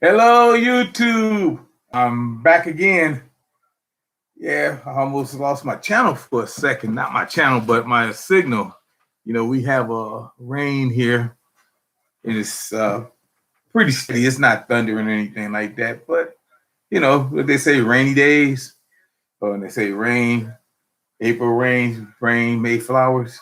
Hello, YouTube. I'm back again. Yeah, I almost lost my channel for a second. Not my channel, but my signal. We have a rain here, and it's pretty steady. It's not thundering or anything like that. But what they say, rainy days, or they say rain, April rain, rain, May flowers.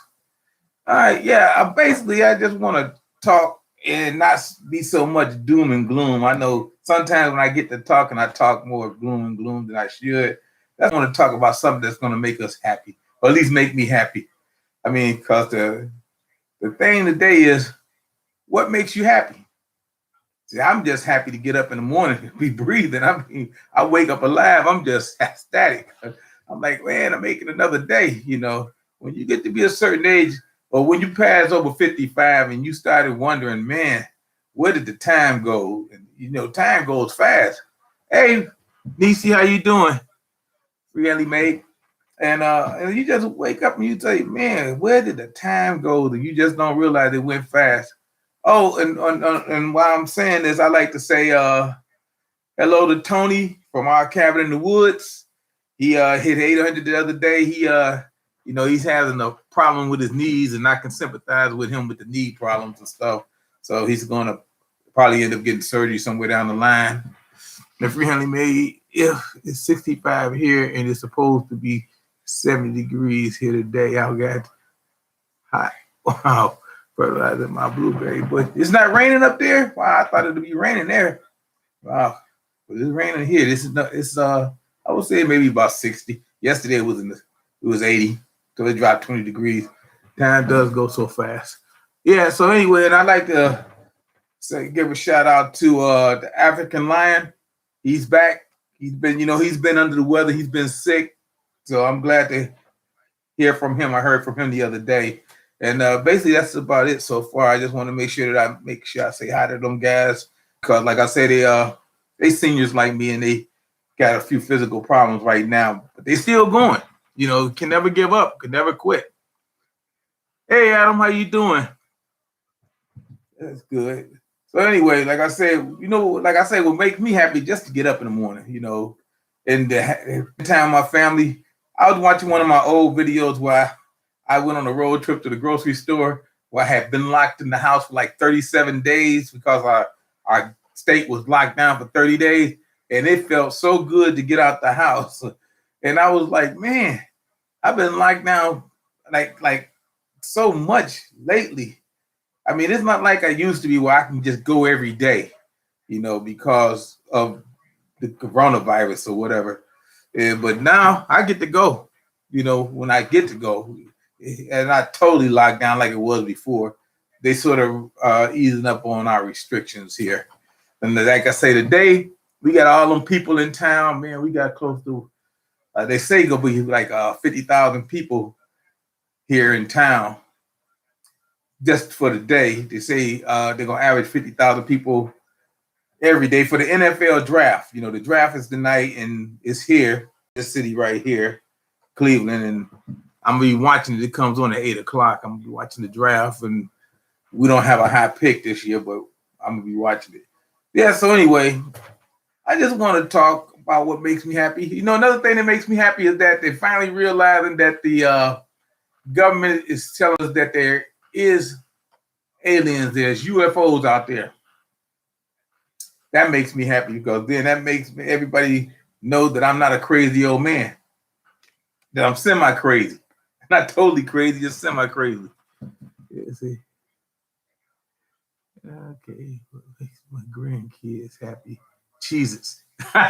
All right, yeah. I just want to talk and not be so much doom and gloom. I know sometimes when I get to talking, I talk more gloom and gloom than I should. I want to talk about something that's going to make us happy, or at least make me happy. I mean, because the thing today is, what makes you happy? See, I'm just happy to get up in the morning and be breathing. I wake up alive. I'm just ecstatic. I'm like, man, I'm making another day. When you get to be a certain age, or when you pass over 55 and you started wondering, man, where did the time go? And time goes fast. Hey, Nisi, how you doing? Really, mate? And you just wake up and you say, man, where did the time go? And you just don't realize it went fast. Oh, and while I'm saying this, I like to say hello to Tony from our cabin in the woods. He hit 800 the other day. He's having a problem with his knees, and I can sympathize with him with the knee problems and stuff. So he's going to probably end up getting surgery somewhere down the line. The 300 made, it's 65 here, and it's supposed to be 70 degrees here today. I got hot. Wow. Fertilizer my blueberry, but it's not raining up there. Wow, I thought it'd be raining there. Wow, but it's raining here. It's I would say maybe about 60. Yesterday it was 80, so it dropped 20 degrees. Time does go so fast. Yeah. So anyway, and I'd like to give a shout out to the African Lion. He's back. He's been under the weather. He's been sick, so I'm glad to hear from him. I heard from him the other day. And basically, that's about it so far. I just want to make sure that I say hi to them guys, because, like I said, they seniors like me, and they got a few physical problems right now, but they still going. Can never give up, can never quit. Hey, Adam, how you doing? That's good. So anyway, like I said, what makes me happy just to get up in the morning. And the time my family. I was watching one of my old videos where I went on a road trip to the grocery store where I had been locked in the house for like 37 days because our state was locked down for 30 days. And it felt so good to get out the house. And I was like, man, I've been locked down like so much lately. I mean, it's not like I used to be where I can just go every day, because of the coronavirus or whatever. But now I get to go, when I get to go. And not totally locked down like it was before. They sort of easing up on our restrictions here. And like I say, today we got all them people in town. Man, we got close to, they say gonna be like 50,000 people here in town just for the day. They say they're gonna average 50,000 people every day for the NFL draft. The draft is tonight, and it's here, this city right here, Cleveland, and I'm gonna be watching it. It comes on at 8:00. I'm gonna be watching the draft, and we don't have a high pick this year, but I'm gonna be watching it. Yeah. So anyway, I just want to talk about what makes me happy. Another thing that makes me happy is that they're finally realizing that the government is telling us that there is aliens, there's UFOs out there. That makes me happy, because then that makes everybody know that I'm not a crazy old man, that I'm semi-crazy. Not totally crazy, just semi-crazy. Yeah, see. Okay, what makes my grandkids happy? Jesus. Well,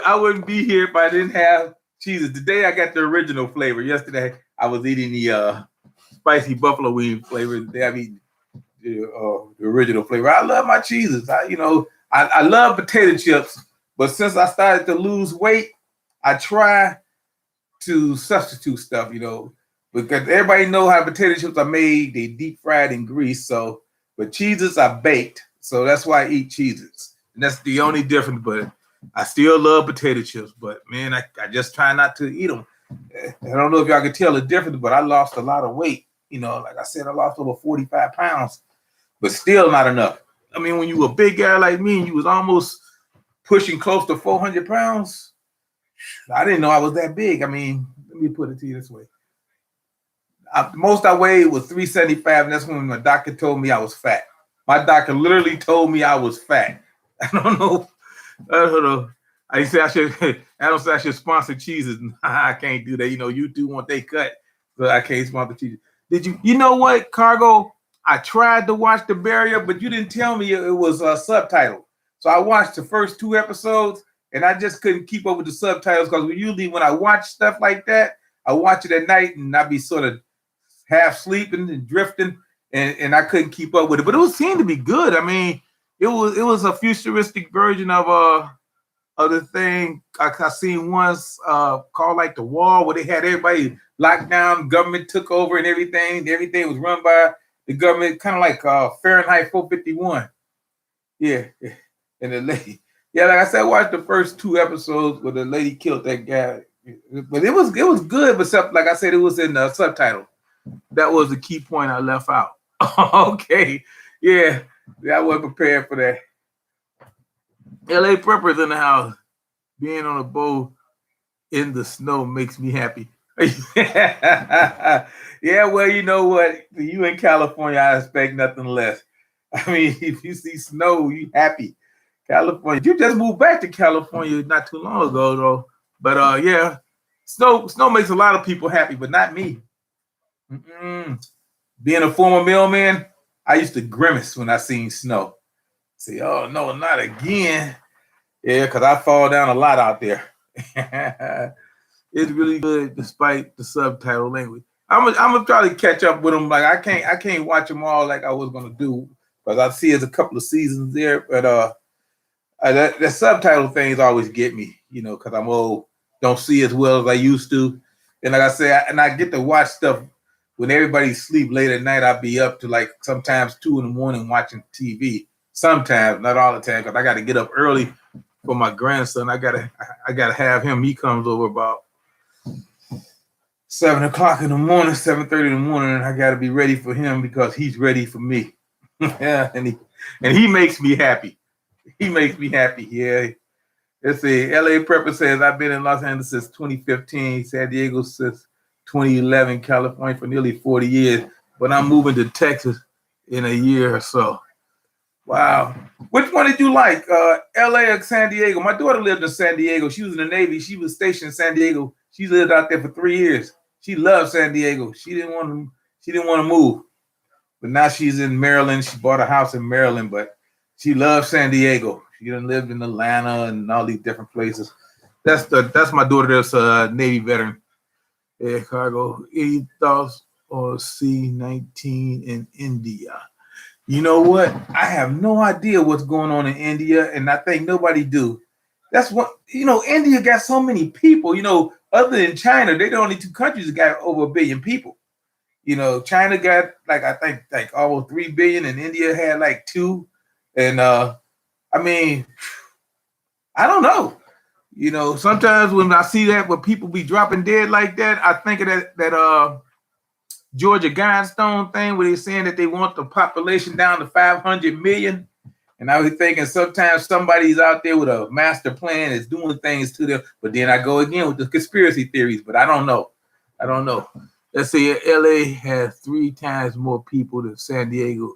I wouldn't be here if I didn't have cheeses. Today I got the original flavor. Yesterday I was eating the spicy buffalo wing flavor. Today I'm eating the original flavor. I love my cheeses. I love potato chips, but since I started to lose weight, I try to substitute stuff, because everybody know how potato chips are made. They deep fried in grease. So, but cheeses are baked. So that's why I eat cheeses. And that's the only difference. But I still love potato chips. But man, I just try not to eat them. I don't know if y'all can tell the difference, but I lost a lot of weight. Like I said, I lost over 45 pounds but still not enough. I mean, when you a big guy like me and you was almost pushing close to 400 pounds, I didn't know I was that big. I mean, let me put it to you this way. Most I weighed was 375, and that's when my doctor told me I was fat. My doctor literally told me I was fat. I don't know. I said Adam said I should sponsor cheeses. I can't do that. You know, YouTube want they cut, so I can't sponsor cheeses. Did you? You know what, Cargo? I tried to watch The Barrier, but you didn't tell me it was subtitled. So I watched the first 2 episodes, and I just couldn't keep up with the subtitles because usually when I watch stuff like that, I watch it at night and I'd be sort of half sleeping and drifting, and I couldn't keep up with it. But it seemed to be good. I mean, it was a futuristic version of the thing I seen once called like The Wall, where they had everybody locked down, government took over and everything. Everything was run by the government, kind of like Fahrenheit 451. Yeah. And the lady, yeah, like I said, I watched the first 2 episodes where the lady killed that guy. But it was good, but like I said, it was in the subtitle. That was the key point I left out. Okay. Yeah, I wasn't prepared for that. LA Preppers in the house. Being on a boat in the snow makes me happy. Yeah, well, you know what? You in California, I expect nothing less. I mean, if you see snow, you happy. California. You just moved back to California not too long ago, though. But yeah, snow makes a lot of people happy, but not me. Being a former mailman, I used to grimace when I seen snow. Say, oh no, not again. Yeah, because I fall down a lot out there. It's really good despite the subtitle language. I'm gonna try to catch up with them. Like I can't watch them all like I was gonna do, because I see there's a couple of seasons there. But the subtitle things always get me, you know, because I'm old, don't see as well as I used to. And like I say, I get to watch stuff when everybody sleep late at night. I'll be up to like sometimes 2 in the morning watching TV. Sometimes, not all the time, because I got to get up early for my grandson. I gotta have him. He comes over about 7 o'clock in the morning, 7:30 in the morning, and I gotta be ready for him because he's ready for me. Yeah, and he makes me happy. He makes me happy. Yeah. Let's see. LA Prepper says, I've been in Los Angeles since 2015, San Diego since 2011, California for nearly 40 years, but I'm moving to Texas in a year or so. Wow. Which one did you like? LA or San Diego? My daughter lived in San Diego. She was in the Navy. She was stationed in San Diego. She lived out there for 3 years. She loved San Diego. She didn't want to move. But now she's in Maryland. She bought a house in Maryland, but she loves San Diego. She done lived in Atlanta and all these different places. That's my daughter that's a Navy veteran. Yeah, Cargo. Any thoughts on C-19 in India? You know what? I have no idea what's going on in India, and I think nobody do. That's what, you know, India got so many people, you know, other than China, they're the only 2 countries that got over 1 billion people. You know, China got I think almost 3 billion, and India had like 2. And I mean, I don't know. You know, sometimes when I see that, when people be dropping dead like that, I think of that Georgia Guidestone thing where they're saying that they want the population down to 500 million. And I was thinking sometimes somebody's out there with a master plan is doing things to them. But then I go again with the conspiracy theories, but I don't know. Let's say LA has 3 times more people than San Diego.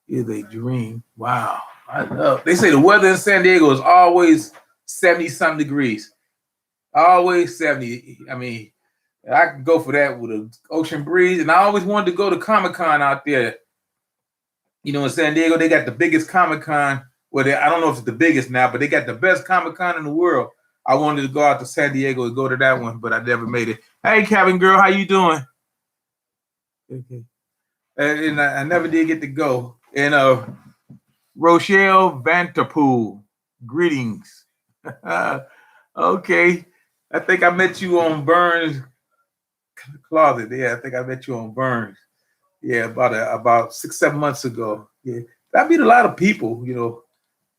Is a dream. Wow. They say the weather in San Diego is always 70-some degrees. Always 70. I mean, I could go for that with an ocean breeze. And I always wanted to go to Comic-Con out there. You know, in San Diego, they got the biggest Comic-Con. Well, I don't know if it's the biggest now, but they got the best Comic-Con in the world. I wanted to go out to San Diego and go to that one, but I never made it. Hey, Cabin Girl, how you doing? Okay. And I never did get to go. And Rochelle Vanterpool, greetings. Okay. I think I met you on Burns Closet. Yeah, I think I met you on Burns. Yeah, about 6-7 months ago. Yeah, I meet a lot of people, you know.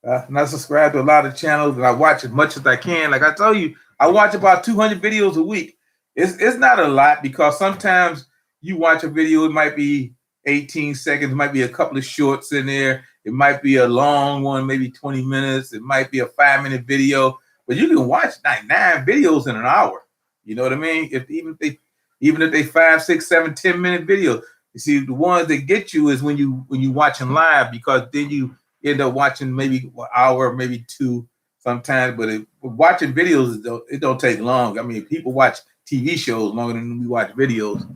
And I subscribe to a lot of channels, and I watch as much as I can. Like I told you, I watch about 200 videos a week. It's not a lot, because sometimes you watch a video, it might be 18 seconds. It might be a couple of shorts in there. It might be a long one, maybe 20 minutes. It might be a 5-minute video, but you can watch like 9 videos in an hour. You know what I mean? Even if they 5, 6, 7, 10-minute videos. You see, the ones that get you is when you watch them live, because then you end up watching maybe an hour, maybe 2 sometimes. But watching videos, it don't take long. I mean, people watch TV shows longer than we watch videos.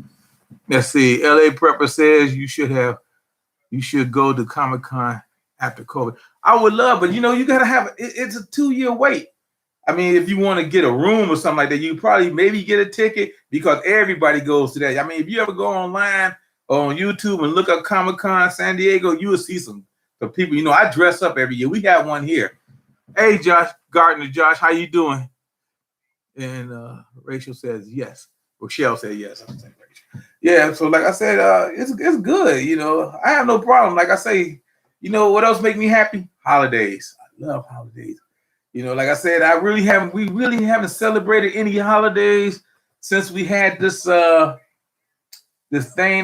Let's see. LA Prepper says you should go to Comic-Con after COVID. I would love, but you gotta have it's a 2-year wait. I mean, if you want to get a room or something like that, you probably maybe get a ticket, because everybody goes to that. I mean, if you ever go online or on YouTube and look up Comic-Con San Diego, you will see some people. I dress up every year. We have one here. Hey, Josh Gardner, Josh, how you doing? And Rachel says yes. Rochelle said yes. I'm saying Rachel. Yeah, so like I said, it's good. I have no problem. Like I say, what else make me happy? Holidays. I love holidays. Like I said, we really haven't celebrated any holidays since we had this thing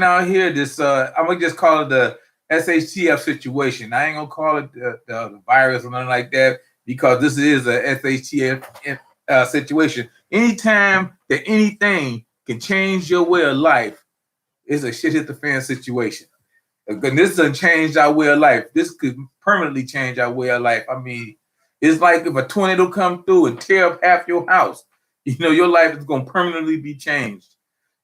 out here. I'm gonna just call it the SHTF situation. I ain't gonna call it the virus or nothing like that, because this is a SHTF situation. Anytime that anything can change your way of life, it's a shit hit the fan situation. And this done changed our way of life. This could permanently change our way of life. I mean, it's like if a tornado come through and tear up half your house, your life is going to permanently be changed.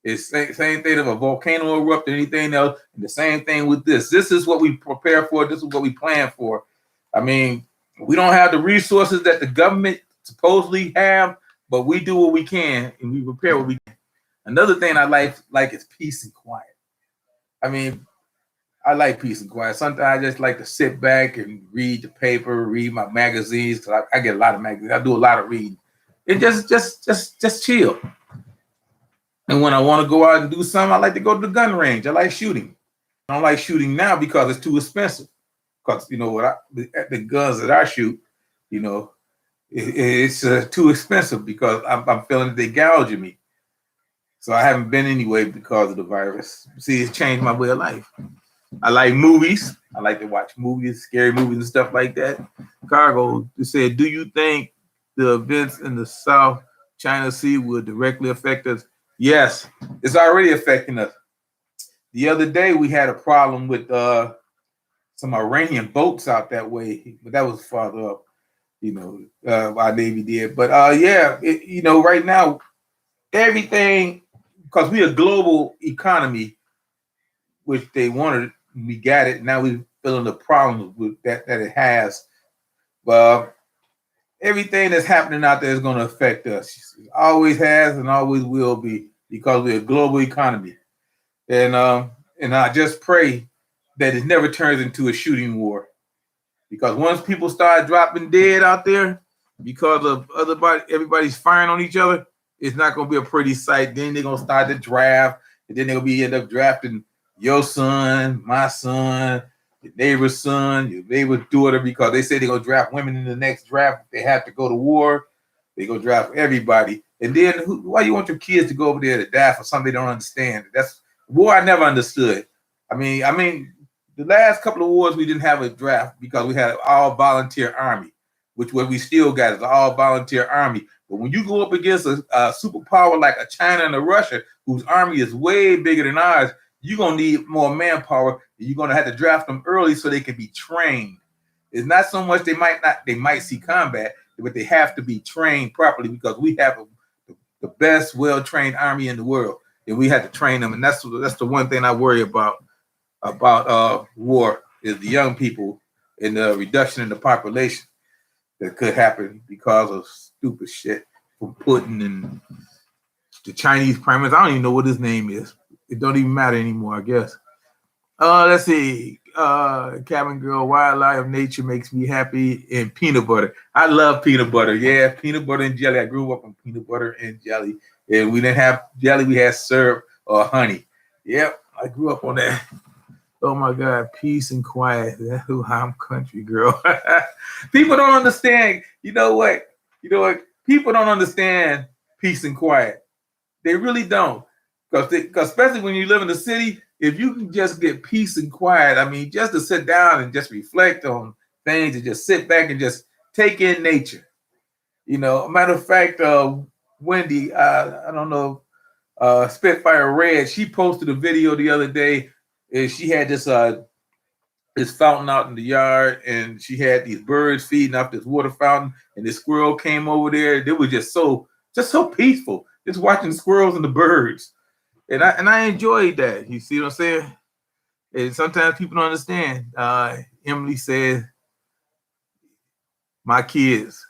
It's the same thing if a volcano erupt or anything else, and the same thing with this. This is what we prepare for. This is what we plan for. I mean, we don't have the resources that the government supposedly have, but we do what we can, and we prepare what we can. Another thing I like is peace and quiet. I mean, I like peace and quiet. Sometimes I just like to sit back and read the paper, read my magazines, because I get a lot of magazines. I do a lot of reading. And just chill. And when I want to go out and do something, I like to go to the gun range. I like shooting. I don't like shooting now because it's too expensive. Because the guns that I shoot, it's too expensive, because I'm feeling that they're gouging me. So I haven't been anyway because of the virus. See, it's changed my way of life. I like movies. I like to watch movies, scary movies and stuff like that. Cargo said, do you think the events in the South China Sea will directly affect us? Yes, it's already affecting us. The other day, we had a problem with some Iranian boats out that way, but that was farther up, our Navy did. But right now, everything, because we're a global economy, which they wanted, we got it. Now we're feeling the problems with that it has. But everything that's happening out there is going to affect us. It always has and always will be, because we're a global economy. And I just pray that it never turns into a shooting war. Because once people start dropping dead out there because of everybody's firing on each other, it's not going to be a pretty sight. Then they're going to start the draft, and then they'll end up drafting your son, my son, your neighbor's son, your neighbor's daughter, because they say they're going to draft women in the next draft. If they have to go to war, they're going to draft everybody. And then why you want your kids to go over there to die for something they don't understand? That's war I never understood. I mean, the last couple of wars we didn't have a draft because we had an all-volunteer army, which what we still got is an all-volunteer army. But when you go up against a superpower like a China and a Russia, whose army is way bigger than ours, you're going to need more manpower. You're going to have to draft them early so they can be trained. It's not so much they might see combat, but they have to be trained properly, because we have the best well-trained army in the world, and we have to train them. And that's the one thing I worry about war, is the young people and the reduction in the population that could happen because of stupid shit from Putin and the Chinese prime minister. I don't even know what his name is. It don't even matter anymore, I guess. Let's see. Cabin Girl, wildlife, nature makes me happy, and peanut butter. I love peanut butter. Yeah, peanut butter and jelly. I grew up on peanut butter and jelly. And we didn't have jelly, we had syrup or honey. Yep, I grew up on that. Oh my God, peace and quiet. That's who I'm, country girl. People don't understand. You know what? People don't understand peace and quiet. They really don't. because especially when you live in the city, if you can just get peace and quiet, I mean, just to sit down and just reflect on things and just sit back and just take in nature. Matter of fact, Wendy, I don't know, Spitfire Red, she posted a video the other day, and she had this fountain out in the yard, and she had these birds feeding off this water fountain, and this squirrel came over there. It was just so peaceful, just watching the squirrels and the birds, and I enjoyed that. You see what I'm saying? And sometimes people don't understand. Emily said, "My kids,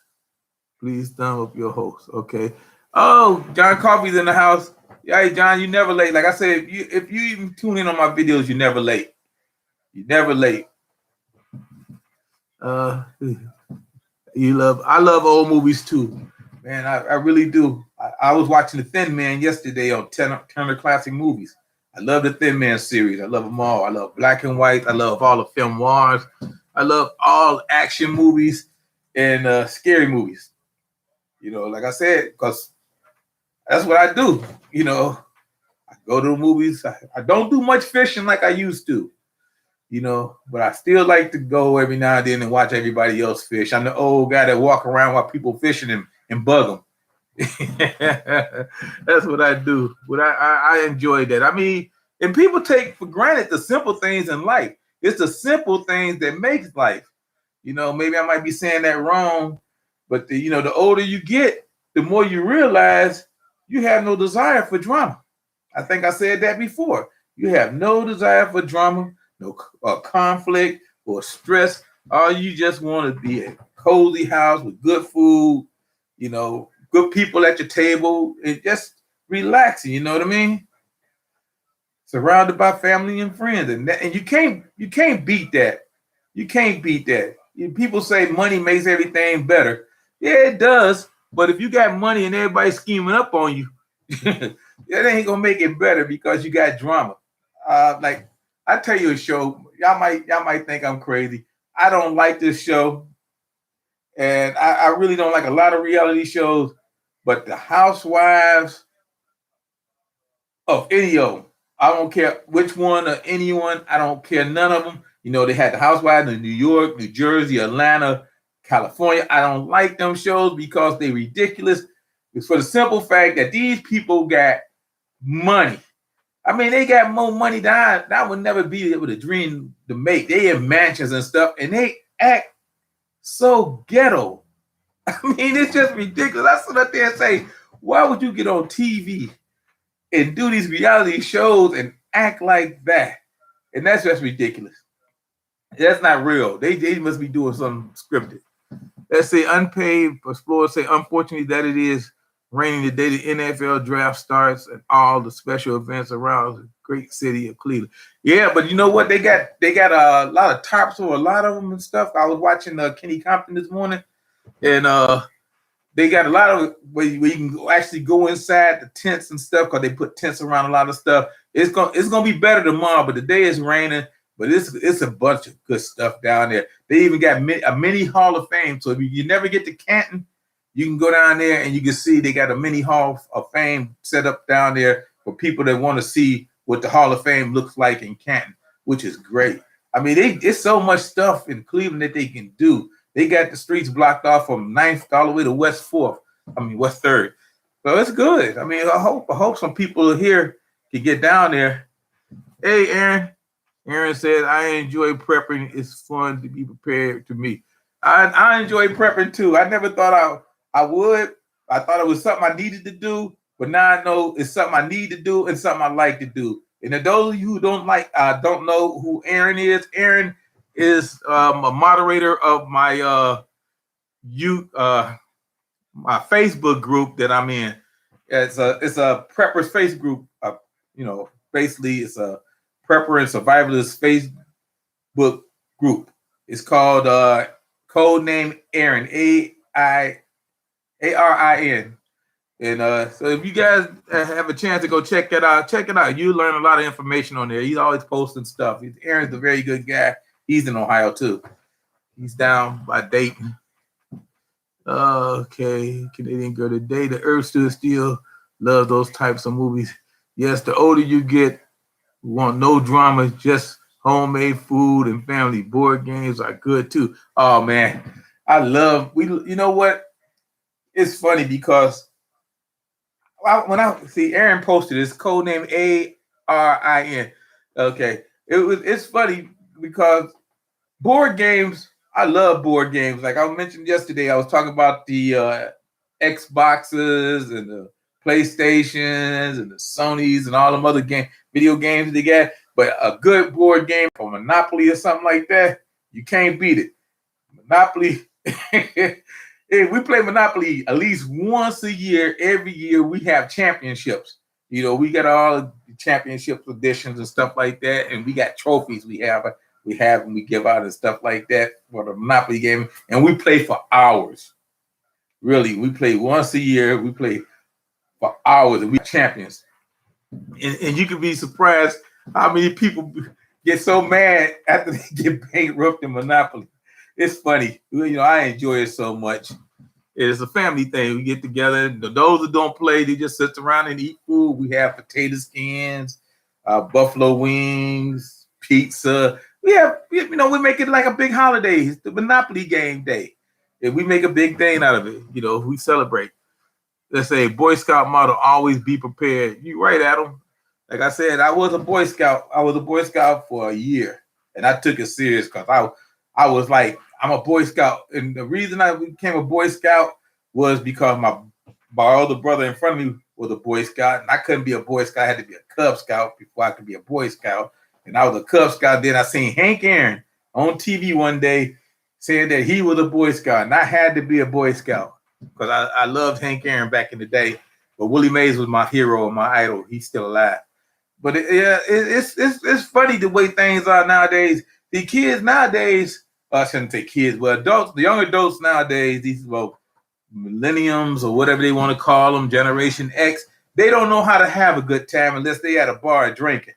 please thumb up your host." Okay. Oh, John Coffey's in the house. Hey, John, you never late. Like I said, if you even tune in on my videos, you're never late. You're never late. I love old movies too, man. I really do. I was watching The Thin Man yesterday on Turner Classic Movies. I love the Thin Man series. I love them all. I love black and white. I love all the film noirs. I love all action movies and scary movies. Like I said, because that's what I do. I go to the movies. I don't do much fishing like I used to. But I still like to go every now and then and watch everybody else fish. I'm the old guy that walk around while people fishing and bug them. That's what I do. But I enjoy that. I mean, and people take for granted the simple things in life. It's the simple things that makes life. Maybe I might be saying that wrong, but the older you get, the more you realize you have no desire for drama. I think I said that before. You have no desire for drama, no conflict or stress. All you just want to be a cozy house with good food, good people at your table, and just relaxing. You know what I mean? Surrounded by family and friends, and you can't beat that. You can't beat that. People say money makes everything better. Yeah, it does. But if you got money and everybody's scheming up on you, that ain't gonna make it better because you got drama. Like I tell you a show, y'all might think I'm crazy. I don't like this show, and I really don't like a lot of reality shows, but the Housewives of any of them, I don't care which one or anyone, I don't care none of them. They had the Housewives in New York, New Jersey, Atlanta, California. I don't like them shows because they're ridiculous. It's for the simple fact that these people got money. I mean, they got more money than I would never be able to dream to make. They have mansions and stuff, and they act so ghetto. I mean, it's just ridiculous. I sit up there and say, why would you get on TV and do these reality shows and act like that? And that's just ridiculous. That's not real. They must be doing something scripted. Let's say unpaid explorers say, unfortunately, that it is raining the day the NFL draft starts and all the special events around the great city of Cleveland. Yeah, but you know what? They got a lot of tarps or a lot of them and stuff. I was watching Kenny Compton this morning, and they got a lot of where you can actually go inside the tents and stuff because they put tents around a lot of stuff. It's gonna be better tomorrow, but the day is raining. But it's a bunch of good stuff down there. They even got a mini Hall of Fame. So if you never get to Canton, you can go down there and you can see they got a mini Hall of Fame set up down there for people that want to see what the Hall of Fame looks like in Canton, which is great. I mean, it's so much stuff in Cleveland that they can do. They got the streets blocked off from 9th all the way to West 3rd. So it's good. I mean, I hope some people here can get down there. Hey, Aaron. Aaron said, I enjoy prepping. It's fun to be prepared to me. I enjoy prepping too. I never thought I would. I thought it was something I needed to do, but now I know it's something I need to do and something I like to do. And to those of you who don't know who Aaron is a moderator of my my Facebook group that I'm in. It's a preppers face group. Basically it's a prepper and survivalist Facebook group. It's called Codename Aaron, ARIN. And so if you guys have a chance to go check it out. You learn a lot of information on there. He's always posting stuff. Aaron's a very good guy. He's in Ohio too. He's down by Dayton. Okay, Canadian Girl Today. The Earth Stood Still. Love those types of movies. Yes, the older you get, we want no drama, just homemade food and family. Board games are good too. Oh man, I love we. You know what? It's funny because when I see Aaron posted this code name ARIN. Okay, it's funny because board games. I love board games. Like I mentioned yesterday, I was talking about the Xboxes and the PlayStations and the Sonys and all them other video games they got. But a good board game for Monopoly or something like that, you can't beat it. Monopoly. If we play Monopoly at least once a year, every year we have championships. You know, we got all the championship editions and stuff like that, and we got trophies we have and we give out and stuff like that for the Monopoly game, and we play for hours. Really, we play once a year. We play for hours, and we champions. And you can be surprised how many people get so mad after they get bankrupt in Monopoly. It's funny. You know, I enjoy it so much. It's a family thing. We get together. Those that don't play, they just sit around and eat food. We have potato skins, buffalo wings, pizza. We make it like a big holiday. It's the Monopoly game day. If we make a big thing out of it, we celebrate. Let's say Boy Scout motto, always be prepared. You right, Adam. Like I said, I was a Boy Scout. I was a Boy Scout for a year, and I took it serious because I was like, I'm a Boy Scout. And the reason I became a Boy Scout was because my older brother in front of me was a Boy Scout, and I couldn't be a Boy Scout. I had to be a Cub Scout before I could be a Boy Scout. And I was a Cub Scout. Then I seen Hank Aaron on TV one day saying that he was a Boy Scout, and I had to be a Boy Scout because I loved Hank Aaron back in the day. But Willie Mays was my hero and my idol. He's still alive. But it's funny the way things are nowadays. The kids nowadays, I shouldn't say kids, but adults, the young adults nowadays, these millenniums or whatever they want to call them, Generation X, they don't know how to have a good time unless they at a bar drinking.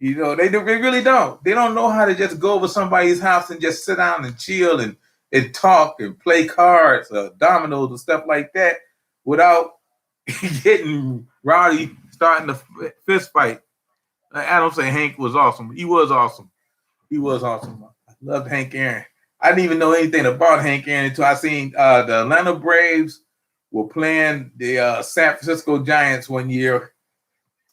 They really don't. They don't know how to just go over somebody's house and just sit down and chill and talk and play cards or dominoes and stuff like that without getting rowdy, starting a fist fight. I don't say Hank was awesome. He was awesome. He was awesome. I loved Hank Aaron. I didn't even know anything about Hank Aaron until I seen the Atlanta Braves were playing the San Francisco Giants one year,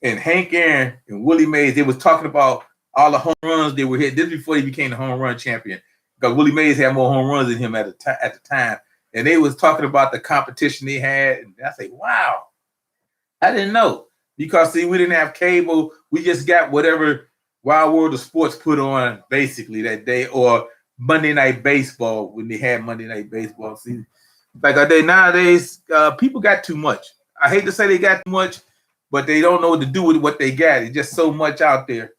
and Hank Aaron and Willie Mays, they was talking about all the home runs they were hit. This before he became the home run champion, because Willie Mays had more home runs than him at the time. And they was talking about the competition they had, and I say, wow, I didn't know. Because see, we didn't have cable. We just got whatever Wild World of Sports put on basically that day, or Monday Night Baseball when they had Monday Night Baseball. See, like nowadays, people got too much. I hate to say they got too much, but they don't know what to do with what they got. It's just so much out there.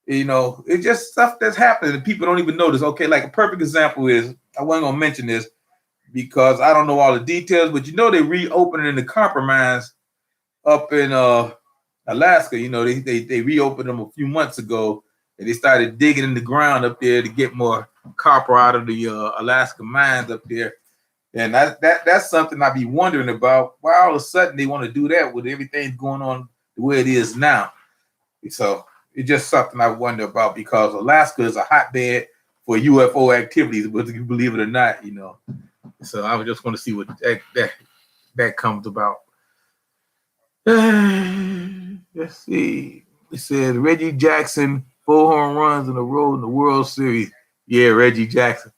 It's just stuff that's happening and people don't even notice. Okay, like a perfect example is, I wasn't gonna mention this because I don't know all the details, but they're reopening the Compromise up in Alaska. They reopened them a few months ago, and they started digging in the ground up there to get more copper out of the Alaska mines up there. And that's something I be wondering about. Why all of a sudden they want to do that with everything going on the way it is now? So it's just something I wonder about, because Alaska is a hotbed for UFO activities, whether you believe it or not. So I was just want to see what that comes about. Let's see. It said Reggie Jackson 4 home runs in a row in the World Series. Yeah, Reggie Jackson.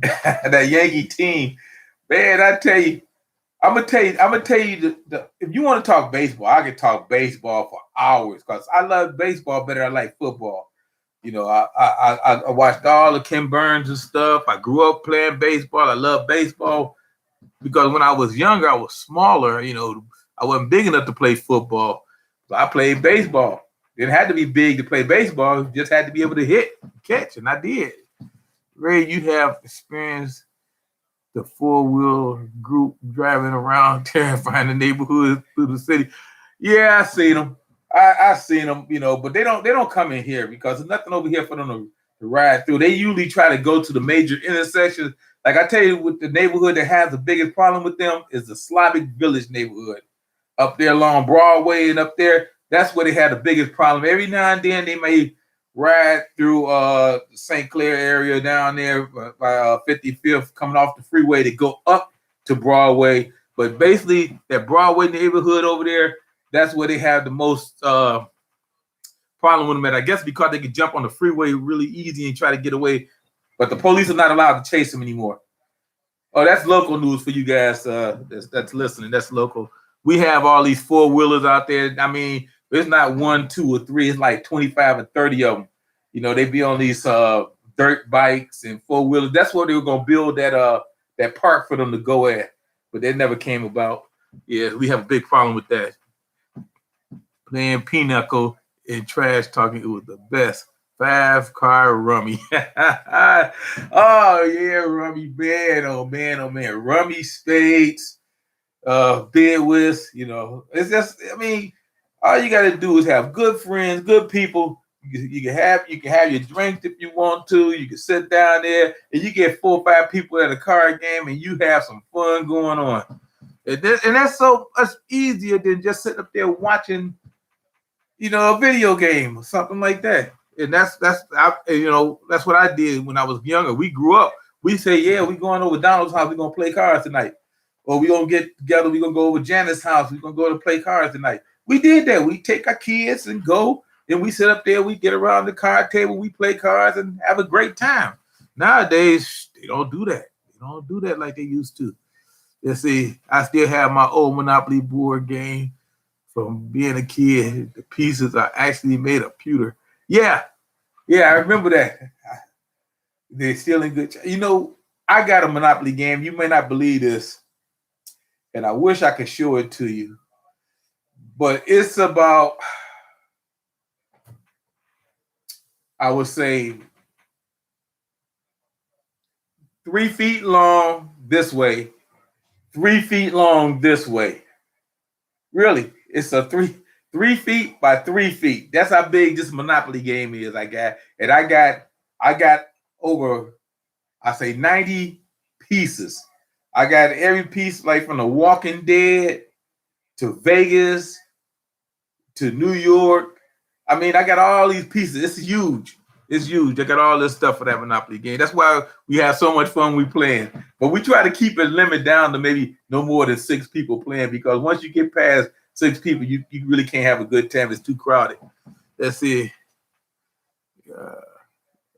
That Yankee team, man. I'm gonna tell you if you want to talk baseball, I can talk baseball for hours because I love baseball better than I like football. I watched all of Ken Burns and stuff. I grew up playing baseball. I love baseball because when I was younger, I was smaller. I wasn't big enough to play football, so I played baseball. It had to be big to play baseball. You just had to be able to hit, catch, and I did. Ray, you have experienced the 4-wheel group driving around terrifying the neighborhood through the city. Yeah, I seen them. I seen them, but they don't come in here because there's nothing over here for them to ride through. They usually try to go to the major intersections. Like I tell you, with the neighborhood that has the biggest problem with them is the Slavic Village neighborhood. up there along Broadway and up there. That's where they had the biggest problem. Every now and then they may ride through the St. Clair area down there by 55th, coming off the freeway to go up to Broadway. But basically, that Broadway neighborhood over there, that's where they have the most problem with them at. I guess because they can jump on the freeway really easy and try to get away. But the police are not allowed to chase them anymore. Oh, that's local news for you guys that's listening. That's local. We have all these four-wheelers out there. I mean, it's not 1, 2, or 3. It's like 25 and 30 of them. You know, they be on these dirt bikes and four-wheelers. That's where they were going to build that park for them to go at. But that never came about. Yeah, we have a big problem with that. Playing pinochle and trash talking, it was the best. 5-car rummy. Oh, yeah, rummy. Man, oh, man, oh, man. Rummy spades, bid whist, you know. It's just, I mean, all you got to do is have good friends, good people. You can have your drinks if you want to. You can sit down there and you get 4 or 5 people at a card game and you have some fun going on. And that's so much easier than just sitting up there watching, you know, a video game or something like that. And that's what I did when I was younger. We grew up. We say, yeah, we going over Donald's house. We're going to play cards tonight. Or we going to get together. We're going to go over Janice's house. We're going to go to play cards tonight. We did that. We take our kids and go. And we sit up there. We get around the card table. We play cards and have a great time. Nowadays, they don't do that. They don't do that like they used to. Let's see. I still have my old Monopoly board game from being a kid. The pieces are actually made of pewter. Yeah, I remember that. They're still in good. You know, I got a Monopoly game. You may not believe this, and I wish I could show it to you. But it's about, I would say, 3 feet long this way, 3 feet long this way. Really, it's a 3 feet by 3 feet. That's how big this Monopoly game is. I got over, I say 90 pieces. I got every piece, like from The Walking Dead to Vegas to New York. I mean, I got all these pieces. It's huge. It's huge. I got all this stuff for that Monopoly game. That's why we have so much fun we playing. But we try to keep it limit down to maybe no more than 6 people playing, because once you get past 6 people, you really can't have a good time. It's too crowded. Let's see.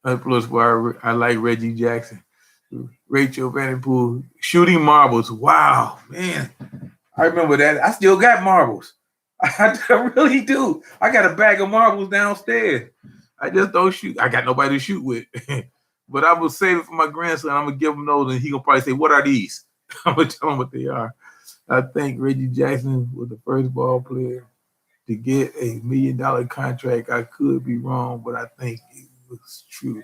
Plus, why I like Reggie Jackson. Rachel Vanderpool shooting marbles. Wow, man. I remember that. I still got marbles. I really do. I got a bag of marbles downstairs. I just don't shoot. I got nobody to shoot with. But I will save it for my grandson. I'm going to give him those, and he going to probably say, what are these? I'm going to tell him what they are. I think Reggie Jackson was the first ball player to get a $1 million contract. I could be wrong, but I think it was true.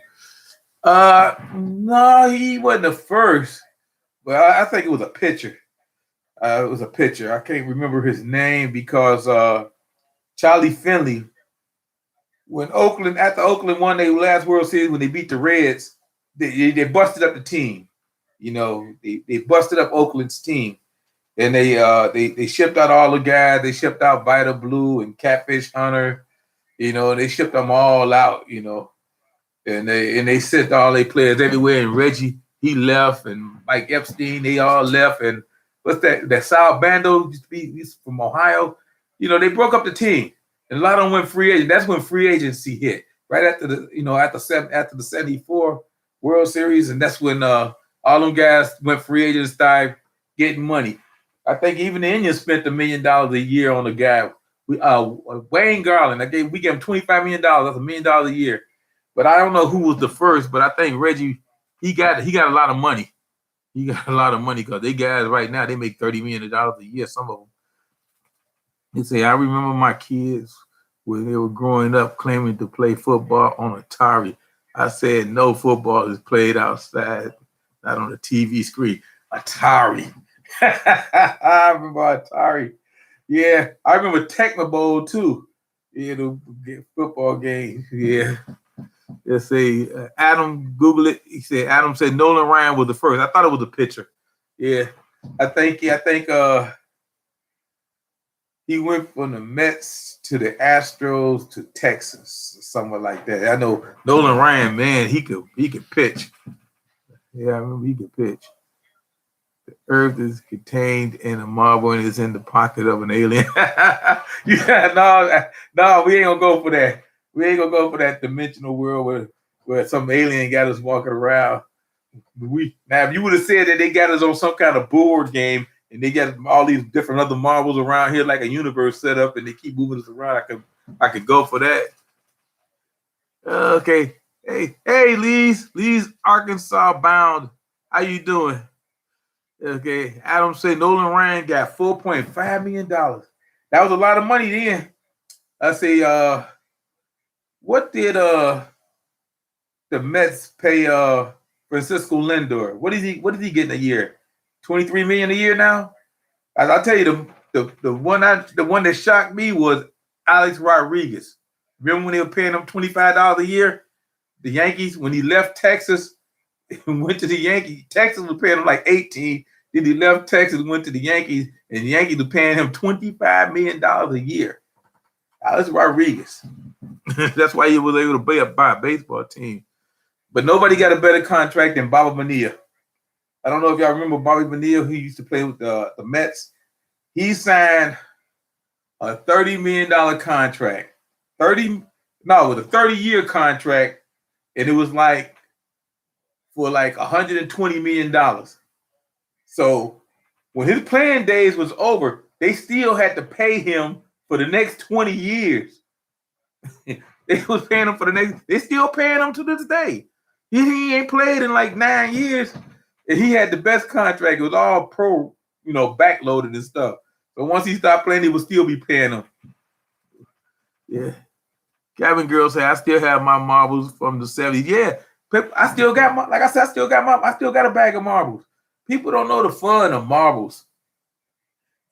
No, he wasn't the first, but I think it was a pitcher. It was a pitcher. I can't remember his name because Charlie Finley, after Oakland won their last World Series, when they beat the Reds, they busted up the team. You know, they busted up Oakland's team. And they shipped out all the guys. They shipped out Vita Blue and Catfish Hunter. You know, they shipped them all out, you know. And they sent all their players everywhere. And Reggie, he left. And Mike Epstein, they all left. And what's that? That Sal Bando, he's from Ohio. You know, they broke up the team. And a lot of them went free agent. That's when free agency hit. Right after the 74 World Series. And that's when all them guys went free agents, started getting money. I think even the Indians spent $1 million a year on a guy. Wayne Garland, we gave him $25 million. That's $1 million a year. But I don't know who was the first, but I think Reggie, he got a lot of money. He got a lot of money because they guys right now, they make $30 million a year, some of them. They say, I remember my kids when they were growing up claiming to play football on Atari. I said, no, football is played outside, not on the TV screen. Atari. I remember Atari. Yeah, I remember Tecmo Bowl too. You know, football games. Yeah. Let's say Adam, Google it. He said Adam said Nolan Ryan was the first. I thought it was a pitcher. Yeah, I think He went from the Mets to the Astros to Texas, somewhere like that. I know Nolan Ryan, man, he could pitch. Yeah, I remember he could pitch. The earth is contained in a marble and is in the pocket of an alien. No, we ain't gonna go for that. We ain't gonna go for that dimensional world where some alien got us walking around. Now, if you would have said that they got us on some kind of board game and they got all these different other marbles around here, like a universe set up, and they keep moving us around, I could go for that. Okay. Hey, Lee's Arkansas bound. How you doing? Okay. Adam said Nolan Ryan got $4.5 million. That was a lot of money then. I say, what did the Mets pay Francisco Lindor? What is he getting a year? $23 million a year now? I'll tell you, the one that shocked me was Alex Rodriguez. Remember when they were paying him $25 a year? The Yankees, when he left Texas and went to the Yankees, Texas was paying him like 18. Then he left Texas and went to the Yankees, and the Yankees were paying him $25 million a year. Alex Rodriguez. That's why he was able to buy a baseball team. But nobody got a better contract than Bobby Bonilla. I don't know if y'all remember Bobby Bonilla, who used to play with the Mets. He signed a $30 million contract. With a 30-year contract, and it was like for like $120 million. So when his playing days was over, they still had to pay him for the next 20 years. They was paying him for the next. They still paying him to this day. He ain't played in like 9 years, and he had the best contract. It was all pro, backloaded and stuff. So once he stopped playing, he would still be paying him. Yeah. Gavin Girl said, I still have my marbles from the 70s. Yeah, I still got I still got a bag of marbles. People don't know the fun of marbles.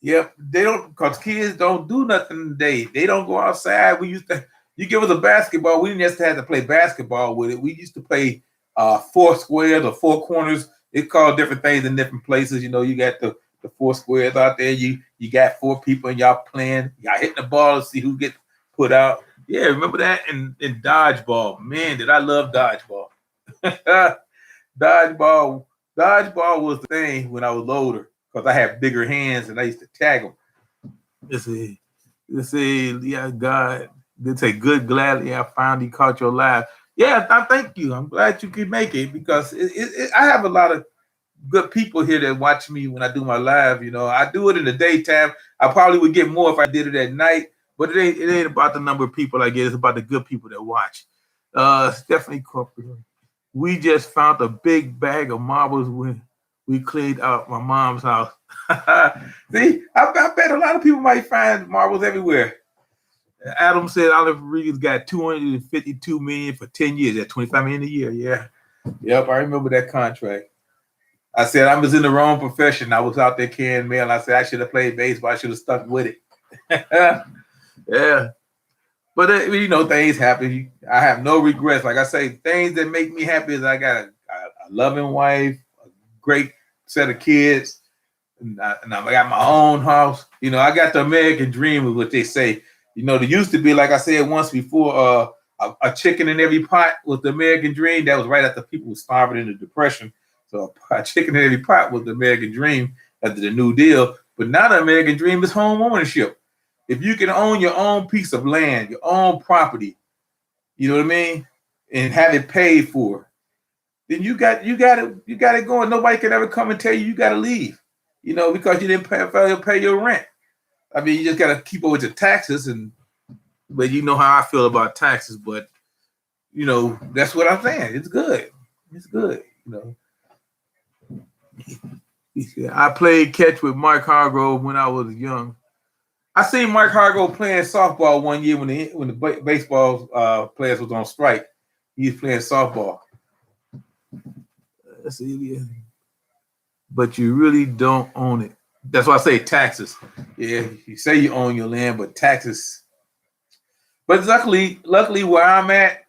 Yep, they don't, because kids don't do nothing today. They don't go outside. You give us a basketball, we didn't just have to play basketball with it. We used to play 4 squares or 4 corners. It's called different things in different places. You got the 4 squares out there. You got 4 people and y'all playing. Y'all hitting the ball to see who gets put out. Yeah, remember that? In dodgeball. Man, did I love dodgeball. Dodgeball was the thing when I was older because I had bigger hands and I used to tag them. Let's see, yeah, God. They say, good, gladly I finally caught your live. Yeah, thank you. I'm glad you could make it because I have a lot of good people here that watch me when I do my live. I do it in the daytime. I probably would get more if I did it at night. But it ain't about the number of people I get. It's about the good people that watch. Stephanie Corporate. We just found a big bag of marbles when we cleaned out my mom's house. See, I bet a lot of people might find marbles everywhere. Adam said Oliver Rodriguez got $252 million for 10 years at $25 million a year. Yeah. Yep, I remember that contract. I said I was in the wrong profession. I was out there carrying mail. I said I should have played baseball. I should have stuck with it. Yeah. But things happen. I have no regrets. Like I say, things that make me happy is I got a loving wife, a great set of kids, and I got my own house. I got the American dream, is what they say. There used to be, like I said once before, a chicken in every pot was the American dream. That was right after people were starving in the Depression. So a chicken in every pot was the American dream after the New Deal. But now the American dream is home ownership. If you can own your own piece of land, your own property, you know what I mean, and have it paid for, then you got it going. Nobody can ever come and tell you got to leave, because you didn't pay your rent. I mean, you just got to keep up with your taxes, but you know how I feel about taxes. But that's what I'm saying. It's good. It's good. I played catch with Mike Hargrove when I was young. I seen Mike Hargrove playing softball one year when the baseball players was on strike. He was playing softball. Let's see. But you really don't own it. That's why I say taxes. Yeah, you say you own your land, but taxes. But luckily where I'm at,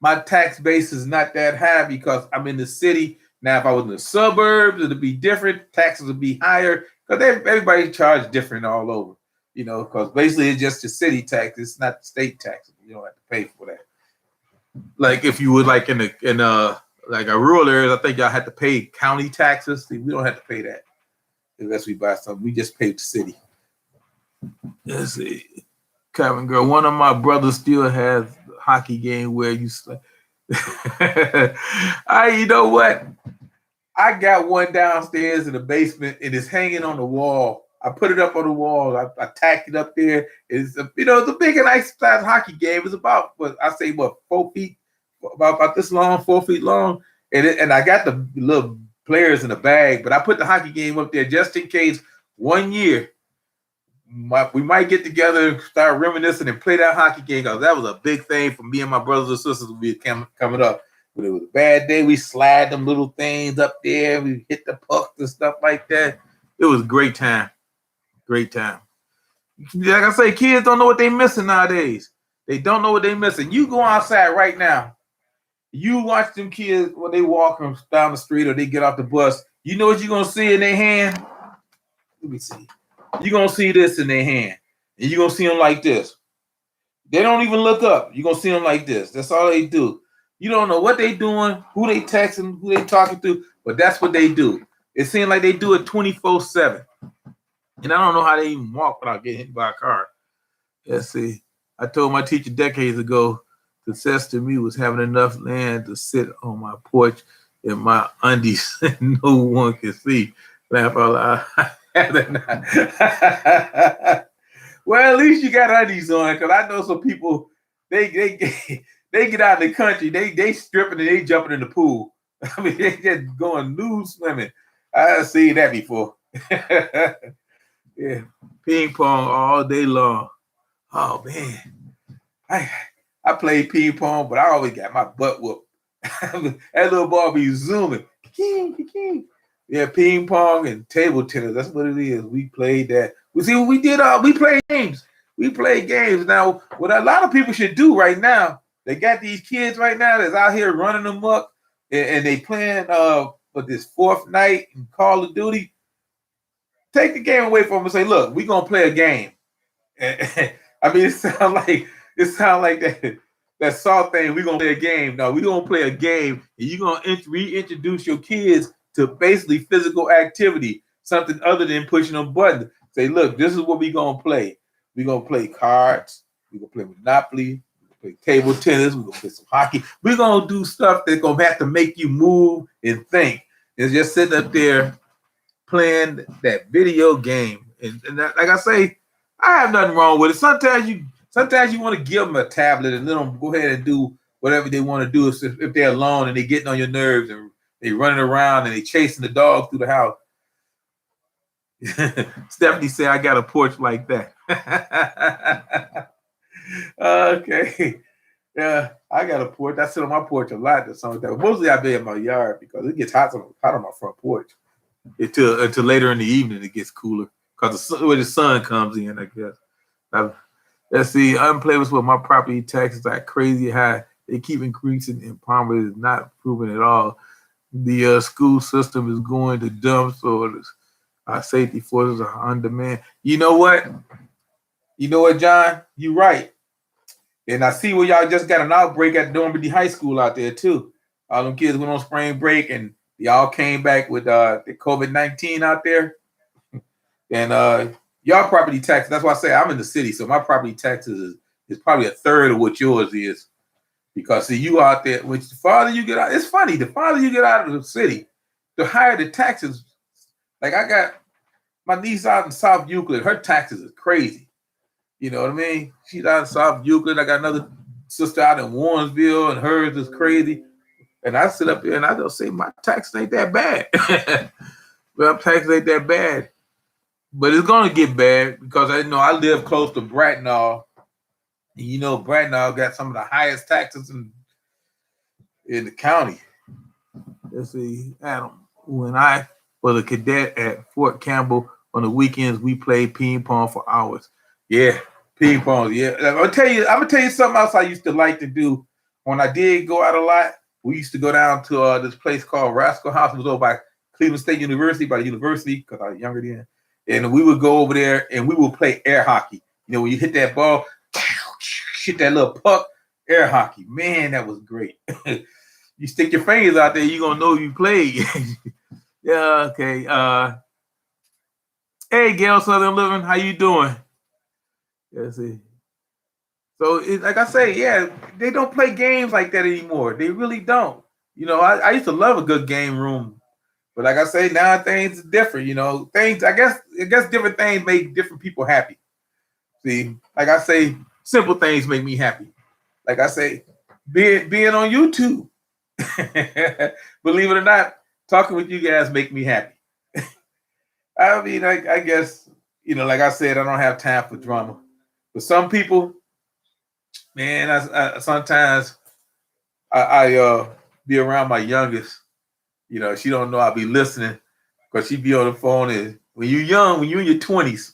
my tax base is not that high because I'm in the city. Now, if I was in the suburbs, it'd be different. Taxes would be higher because everybody charged different all over. You know, because basically it's just the city tax. It's not the state tax. You don't have to pay for that. Like if you would like in like a rural areas, I think y'all have to pay county taxes. See, we don't have to pay that unless we buy something. We just pay the city. Let's see. Kevin girl, one of my brothers still has a hockey game where you you know what? I got one downstairs in the basement and it's hanging on the wall. I put it up on the wall. I tacked it up there. It's a big and nice size hockey game. It's about 4 feet, about this long, 4 feet long. And I got the little players in the bag, but I put the hockey game up there just in case one year we might get together and start reminiscing and play that hockey game, because that was a big thing for me and my brothers and sisters when we coming up. When it was a bad day, we slide them little things up there. We hit the pucks and stuff like that. It was a great time. Great time. Like I say, kids don't know what they're missing nowadays. They don't know what they're missing. You go outside right now. You watch them kids when they walk down the street or they get off the bus. You know what you're going to see in their hand? Let me see. You're going to see this in their hand. And you're going to see them like this. They don't even look up. You're going to see them like this. That's all they do. You don't know what they doing, who they texting, who they talking to, but that's what they do. It seems like they do it 24/7. And I don't know how they even walk without getting hit by a car. Let's see. I told my teacher decades ago, success to me was having enough land to sit on my porch in my undies and no one can see. Laugh out loud. Well, at least you got undies on, because I know some people, they get out in the country, they stripping and they jumping in the pool. I mean, they just going nude swimming. I've seen that before. Yeah, ping pong all day long. Oh man, I played ping pong, but I always got my butt whooped. That little ball be zooming. Yeah, ping pong and table tennis. That's what it is. We played that. We see what we did. We played games. We played games. Now, what a lot of people should do right now, they got these kids right now that's out here running them up, and they playing for this Fortnite and Call of Duty. Take the game away from them and say, look, we're gonna play a game. I mean, it sounds like that Saw thing. We're gonna play a game. No, we're gonna play a game, and you're gonna reintroduce your kids to basically physical activity, something other than pushing a button. Say, look, this is what we're gonna play. We're gonna play cards, we're gonna play Monopoly, we're gonna play table tennis, we're gonna play some hockey. We're gonna do stuff that's gonna have to make you move and think. It's just sitting up there playing that video game. And that, like I say, I have nothing wrong with it. Sometimes you want to give them a tablet and let them go ahead and do whatever they want to do if they're alone and they're getting on your nerves and they running around and they chasing the dog through the house. Stephanie said, I got a porch like that. Okay. Yeah, I got a porch. I sit on my porch a lot. Mostly I be in my yard because it gets hot on my front porch. Until later in the evening it gets cooler because when the sun comes in, I guess. Let's see. Unplayers with my property taxes are crazy high. They keep increasing, and Palmer is not improving at all. The school system is going to dump, so our safety forces are on demand. You know what? John? You're right. And I see where y'all just got an outbreak at Normandy High School out there too. All them kids went on spring break and y'all came back with the COVID-19 out there. And y'all property tax, that's why I say I'm in the city, so my property taxes is probably a third of what yours is. Because see, you out there, the farther you get out, it's funny, the farther you get out of the city, the higher the taxes. Like I got my niece out in South Euclid, her taxes is crazy. You know what I mean? She's out in South Euclid. I got another sister out in Warrensville, and hers is crazy. And I sit up here and I don't say my taxes ain't that bad. Well, taxes ain't that bad. But it's gonna get bad because I know I live close to Bracknell. And you know Bracknell got some of the highest taxes in the county. Let's see, Adam. When I was a cadet at Fort Campbell on the weekends, we played ping pong for hours. Yeah, ping pong. Yeah, I'm gonna tell you something else I used to like to do when I did go out a lot. We used to go down to this place called Rascal House. It was over by Cleveland State University, by the university, because I was younger then. and we would go over there and we would play air hockey. You know, when you hit that ball, hit that little puck, air hockey. Man, that was great. You stick your fingers out there, you're gonna know you played. Yeah, okay. Hey, Gail Southern Living, how you doing? Let's see. So, like I say, yeah, they don't play games like that anymore. They really don't. You know, I used to love a good game room, but like I say, now things are different. You know, things. I guess different things make different people happy. See, like I say, simple things make me happy. Like I say, being on YouTube. Believe it or not, talking with you guys make me happy. I mean, I guess, you know, like I said, I don't have time for drama. But some people, man, I sometimes I be around my youngest. You know, she don't know I'll be listening because she be on the phone. And when you're young, when you're in your 20s,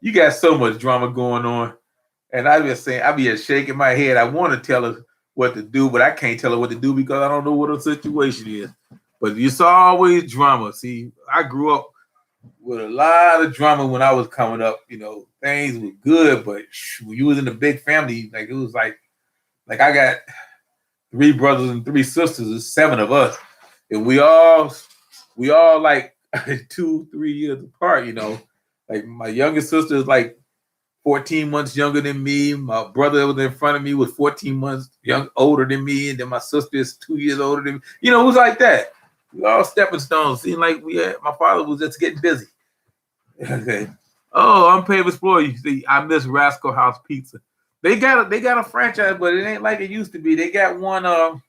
you got so much drama going on. And I be saying, I be just shaking my head. I want to tell her what to do, but I can't tell her what to do because I don't know what her situation is. But it's always drama. See, I grew up with a lot of drama when I was coming up. You know, things were good, but when you was in a big family, like it was like I got 3 brothers and 3 sisters. There's 7 of us, and we all like 2-3 years apart. You know, like my youngest sister is like 14 months younger than me. My brother that was in front of me was 14 months older than me, and then my sister is 2 years older than me. You know, it was like that. We all stepping stones. Seemed like my father was just getting busy. Okay. Oh, Unpaid Explorer. You see, I miss Rascal House Pizza. They got a franchise, but it ain't like it used to be. They got one on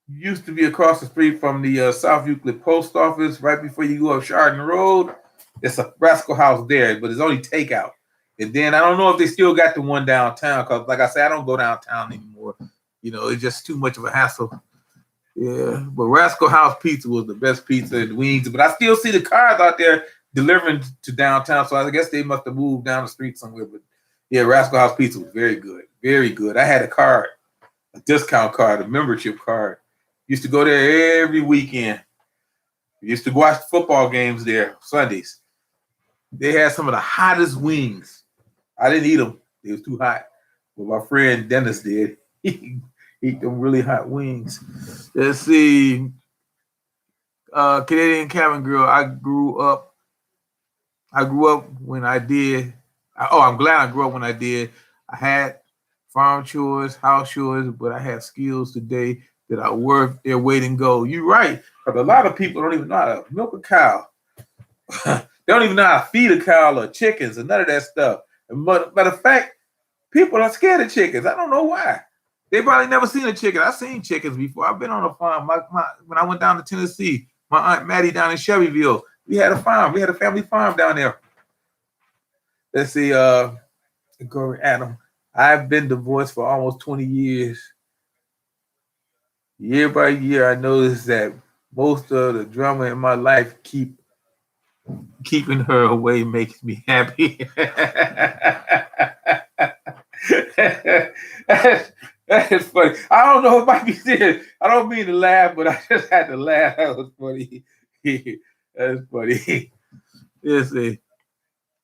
used to be across the street from the South Euclid Post Office, right before you go up Chardon Road. It's a Rascal House there, but it's only takeout. And then I don't know if they still got the one downtown, because like I said, I don't go downtown anymore. You know, it's just too much of a hassle. Yeah, but Rascal House Pizza was the best pizza and wings. But I still see the cars out there delivering to downtown, so I guess they must have moved down the street somewhere. But yeah, Rascal House Pizza was very good, very good. I had a card, a discount card, a membership card. Used to go there every weekend. We used to watch football games there Sundays. They had some of the hottest wings. I didn't eat them; they was too hot. But my friend Dennis did. He eat them really hot wings. Let's see. Canadian Cabin Girl. I grew up when I did. I'm glad I grew up when I did. I had farm chores, house chores, but I have skills today that are worth their weight in gold. You're right, because a lot of people don't even know how to milk a cow. They don't even know how to feed a cow or chickens and none of that stuff. But matter of fact, people are scared of chickens. I don't know why. They probably never seen a chicken. I've seen chickens before. I've been on a farm. When I went down to Tennessee, my Aunt Maddie down in Shelbyville, we had a farm. We had a family farm down there. Let's see, Corey Adam. I've been divorced for almost 20 years. Year by year, I noticed that most of the drama in my life keeping her away makes me happy. That's funny. I don't know if it might be serious. I don't mean to laugh, but I just had to laugh. That was funny. That's funny. Let's see.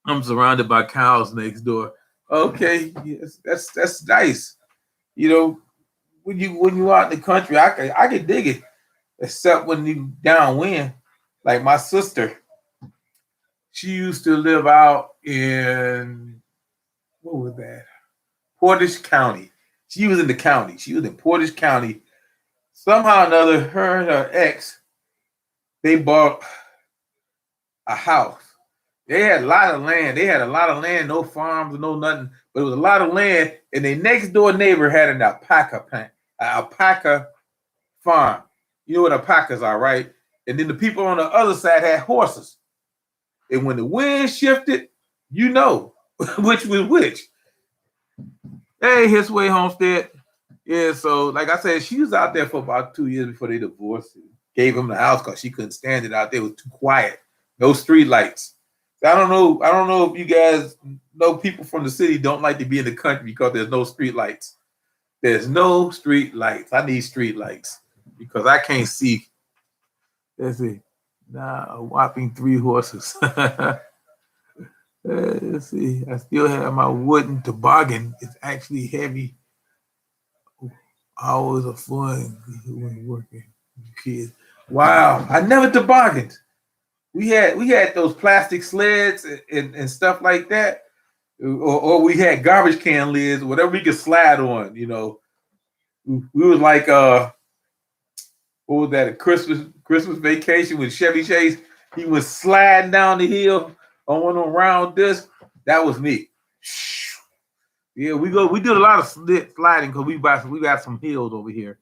I'm surrounded by cows next door. Okay, yes, that's nice. You know, when you out in the country, I can dig it. Except when you downwind. Like my sister, she used to live out in what was that? Portage County. She was in the county. She was in Portage County. Somehow or another, her and her ex, they bought a house. They had a lot of land. They had a lot of land, no farms, no nothing, but it was a lot of land. And their next door neighbor had an alpaca farm. You know what alpacas are, right? And then the people on the other side had horses. And when the wind shifted, you know which was which. Hey, his way homestead. Yeah, so like I said, she was out there for about 2 years before they divorced. Gave him the house because she couldn't stand it out there. It was too quiet. No street lights. So I don't know if you guys know people from the city don't like to be in the country because there's no street lights. There's no street lights. I need street lights because I can't see. Let's see. Now a whopping 3 horses. Let's see. I still have my wooden toboggan. It's actually heavy. Hours of fun when working with kids. Wow, I never tobogganed. We had those plastic sleds and stuff like that, or we had garbage can lids, whatever we could slide on. We was like what was that? A Christmas vacation with Chevy Chase. He was sliding down the hill on one of them round discs. That was me. Yeah, we did a lot of sliding because we got some hills over here.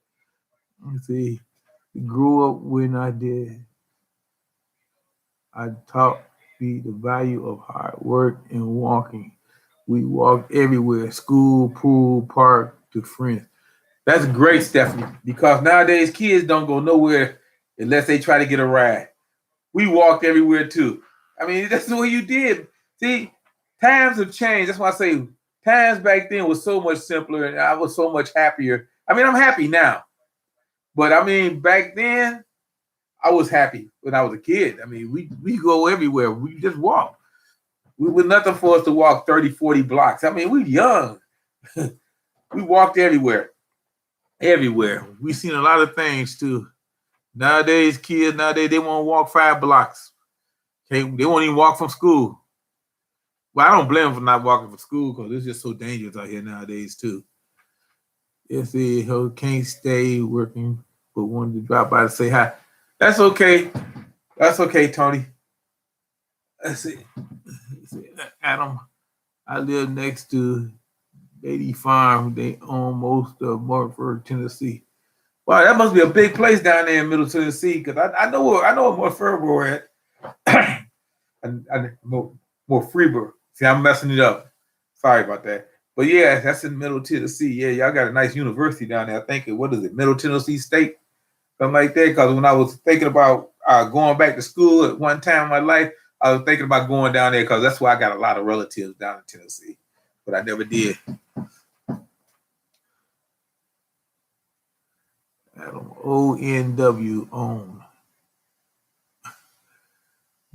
Let's see. Grew up when I taught me the value of hard work and walking. We walked everywhere, school, pool, park, to friends. That's great, Stephanie, because nowadays kids don't go nowhere unless they try to get a ride. We walked everywhere too. I mean, that's the way you did. See, times have changed. That's why I say times back then was so much simpler and I was so much happier. I mean, I'm happy now, but I mean, back then I was happy when I was a kid. I mean, we go everywhere. We just walk. We was nothing for us to walk 30, 40 blocks. I mean, we young. We walked everywhere. Everywhere. We seen a lot of things too. Nowadays, kids they won't walk 5 blocks. They won't even walk from school. Well, I don't blame them for not walking from school because it's just so dangerous out here nowadays too. Yes, they can't stay working, but wanted to drop by to say hi. That's okay. That's okay, Tony. Let's see. Adam, I live next to Beatty Farm. They own most of Marford, Tennessee. Wow, that must be a big place down there in Middle Tennessee because I know where Marford were at. More Freeburg. See, I'm messing it up. Sorry about that. But yeah, that's in Middle Tennessee. Yeah, y'all got a nice university down there. I think what is it, Middle Tennessee State? Something like that. Because when I was thinking about going back to school at one time in my life, I was thinking about going down there because that's where I got a lot of relatives down in Tennessee. But I never did. Adam ONW own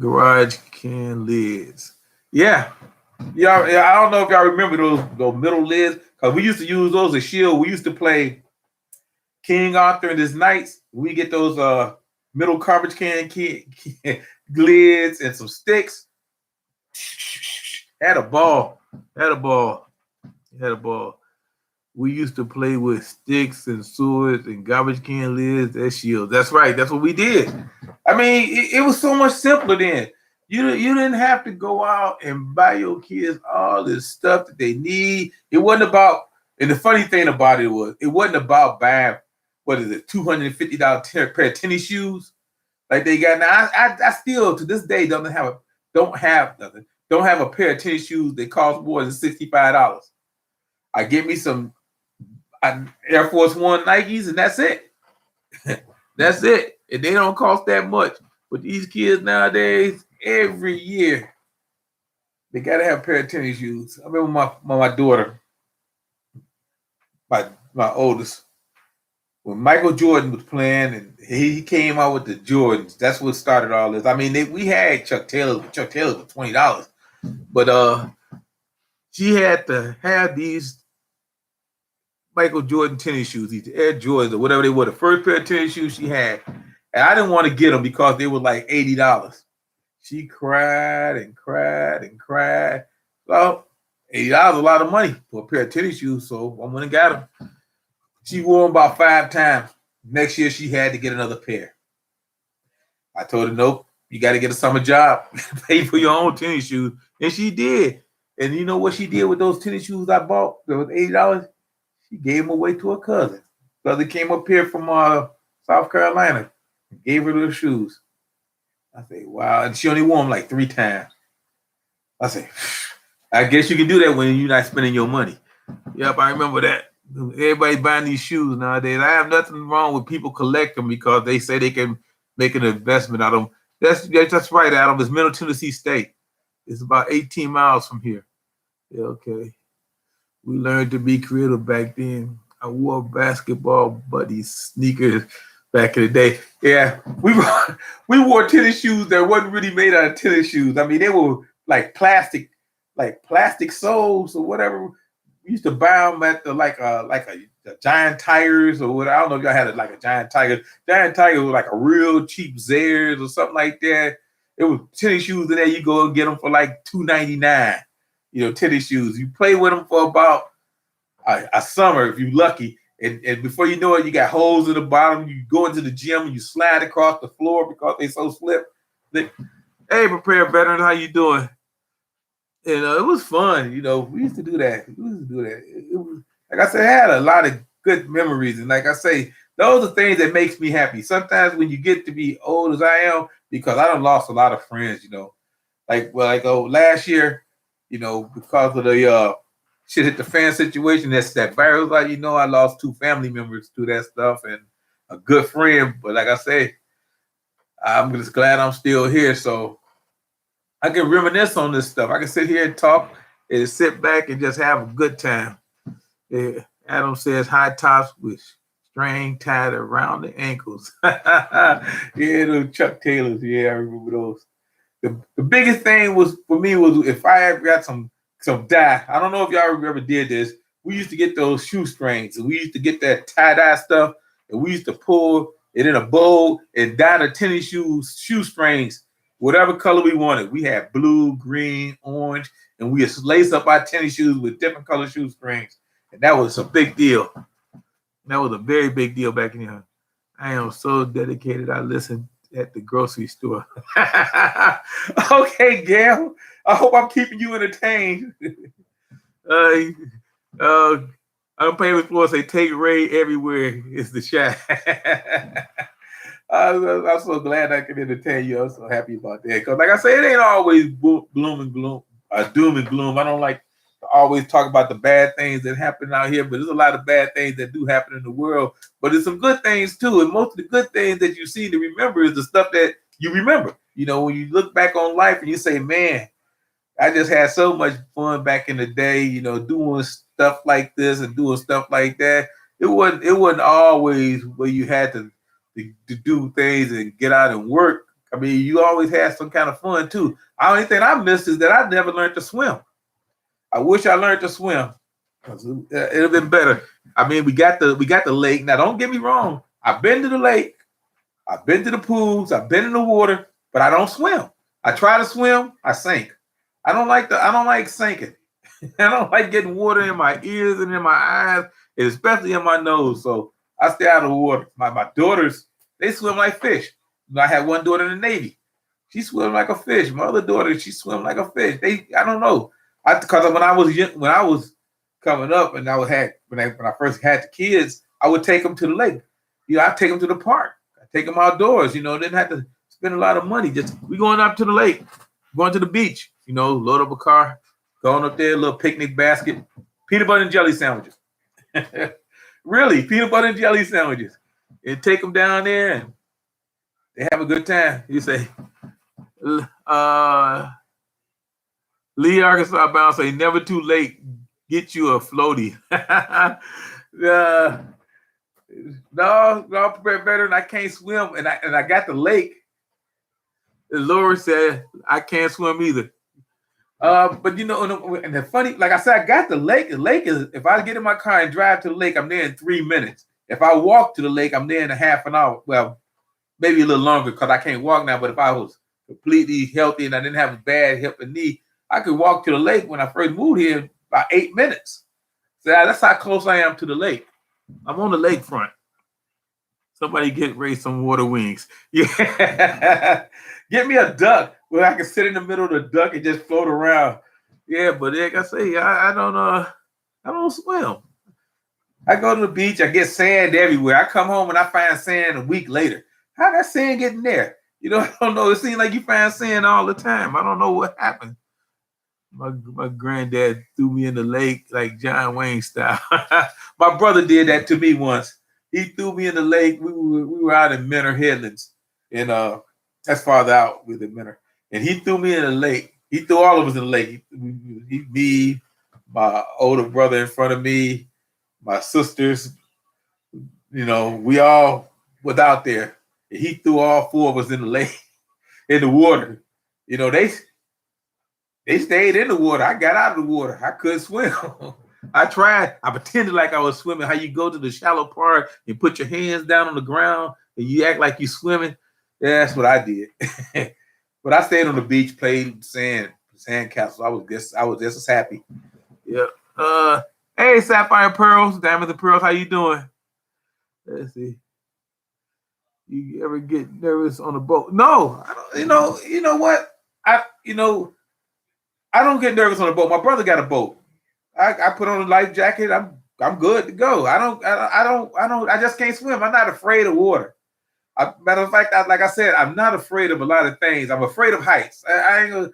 garage can lids. Yeah. Yeah, I don't know if y'all remember those middle lids because we used to use those as shield. We used to play King Arthur and his Knights. We get those middle garbage can lids and some sticks. Had a ball. We used to play with sticks and swords and garbage can lids as shields. That's right. That's what we did. I mean, it was so much simpler then. You didn't have to go out and buy your kids all this stuff that they need. It wasn't about, and the funny thing about it was, it wasn't about buying, what is it, $250 pair of tennis shoes like they got now. I still to this day don't have a pair of tennis shoes that cost more than $65. I get me some Air Force One Nikes, and that's it. That's it. And they don't cost that much. But these kids nowadays, every year, they gotta have a pair of tennis shoes. I remember my daughter, my oldest, when Michael Jordan was playing and he came out with the Jordans, that's what started all this. I mean, we had Chuck Taylor. Chuck Taylor was $20, but she had to have these Michael Jordan tennis shoes, these Air Jordans or whatever they were, the first pair of tennis shoes she had. And I didn't want to get them because they were like $80. She cried and cried and cried. Well, $80 is a lot of money for a pair of tennis shoes, so I went and got them. She wore them about 5 times. Next year, she had to get another pair. I told her, nope, you got to get a summer job, pay for your own tennis shoes. And she did. And you know what she did with those tennis shoes I bought? That was $80. She gave them away to her cousin. Cousin came up here from South Carolina and gave her those shoes. I say, wow. And she only wore them like 3 times. I say, I guess you can do that when you're not spending your money. Yep, I remember that. Everybody buying these shoes nowadays. I have nothing wrong with people collect them because they say they can make an investment out of them. That's right, Adam. It's Middle Tennessee State. It's about 18 miles from here. Yeah, okay. We learned to be creative back then. I wore basketball buddies, sneakers back in the day. Yeah, we wore tennis shoes that wasn't really made out of tennis shoes. I mean, they were like plastic soles or whatever. We used to buy them at the like a Giant Tigers or what. I don't know if y'all had like a Giant Tiger. Giant Tiger was like a real cheap Zayres or something like that. It was tennis shoes in there. You go and get them for like $2.99. You know, tennis shoes. You play with them for about a summer if you're lucky. And before you know it, you got holes in the bottom. You go into the gym and you slide across the floor because they so slip. Hey, Prepared Veteran, how you doing? And it was fun. You know, we used to do that. It was, like I said, I had a lot of good memories. And like I say, those are things that makes me happy. Sometimes when you get to be old as I am, because I done lost a lot of friends, you know. Last year, you know, because of the shit hit the fan situation, that's that virus, like, you know, I lost 2 family members to that stuff and a good friend. But like I say, I'm just glad I'm still here. So I can reminisce on this stuff. I can sit here and talk and sit back and just have a good time. Yeah. Adam says high tops with string tied around the ankles. Yeah, those Chuck Taylors. Yeah, I remember those. The biggest thing was for me was if I ever got some dye. I don't know if y'all ever did this. We used to get those shoestrings, and we used to get that tie-dye stuff, and we used to pull it in a bowl and dye the tennis shoestrings, whatever color we wanted. We had blue, green, orange, and we just lace up our tennis shoes with different color shoestrings. And that was a big deal. That was a very big deal back in the day. I am so dedicated. I listened at the grocery store. Okay, Gail. I hope I'm keeping you entertained. I'm paying with floor say take Ray everywhere is the shot. I'm so glad I can entertain you. I'm so happy about that. Because like I say, it ain't always doom and gloom. I don't like to always talk about the bad things that happen out here, but there's a lot of bad things that do happen in the world. But there's some good things too. And most of the good things that you see to remember is the stuff that you remember. You know, when you look back on life and you say, man, I just had so much fun back in the day, you know, doing stuff like this and doing stuff like that. It wasn't always where you had to do things and get out and work. I mean, you always had some kind of fun too. The only thing I missed is that I never learned to swim. I wish I learned to swim. It'd have been better. I mean, we got the lake. Now, don't get me wrong. I've been to the lake. I've been to the pools. I've been in the water, but I don't swim. I try to swim. I sink. I don't like sinking. I don't like getting water in my ears and in my eyes, and especially in my nose. So I stay out of the water. My daughters, they swim like fish. You know, I had one daughter in the Navy. She swam like a fish. My other daughter, she swam like a fish. I don't know. Because when I was coming up and when I first had the kids, I would take them to the lake. You know, I'd take them to the park. I'd take them outdoors. You know, didn't have to spend a lot of money. Just we going up to the lake, going to the beach. You know, load up a car, going up there, a little picnic basket, peanut butter and jelly sandwiches. Really, peanut butter and jelly sandwiches. And take them down there and they have a good time. You say, Lee, Arkansas bound say, never too late. Get you a floaty. No, better than I can't swim. And I got the lake. And Laura said, I can't swim either. But you know, and the funny, like I said, I got the lake. The lake is, if I get in my car and drive to the lake, I'm there in 3 minutes. If I walk to the lake, I'm there in a half an hour. Well, maybe a little longer because I can't walk now. But if I was completely healthy and I didn't have a bad hip and knee, I could walk to the lake when I first moved here in about 8 minutes. So that's how close I am to the lake. I'm on the lakefront. Somebody get Ray some water wings. Yeah. Get me a duck where I can sit in the middle of the duck and just float around. Yeah, but like I say, I don't swim. I go to the beach, I get sand everywhere. I come home and I find sand a week later. How that sand getting there? You know, I don't know. It seems like you find sand all the time. I don't know what happened. My granddad threw me in the lake like John Wayne style. My brother did that to me once. He threw me in the lake. We were out in Menor Headlands, and that's farther out with the Menor. And he threw me in the lake. He threw all of us in the lake. Me, my older brother in front of me, my sisters. You know, we all was out there. He threw all four of us in the lake, in the water. You know, they stayed in the water. I got out of the water. I couldn't swim. I tried. I pretended like I was swimming. How you go to the shallow part and put your hands down on the ground and you act like you're swimming. Yeah, that's what I did. But I stayed on the beach, played sand castles. I was just as happy. Yeah. Hey, Sapphire Pearls, Diamonds and Pearls, how you doing? Let's see. You ever get nervous on a boat? No, I don't. You know what? I don't get nervous on a boat. My brother got a boat. I put on a life jacket. I'm good to go. I just can't swim. I'm not afraid of water. Matter of fact, like I said, I'm not afraid of a lot of things. I'm afraid of heights. I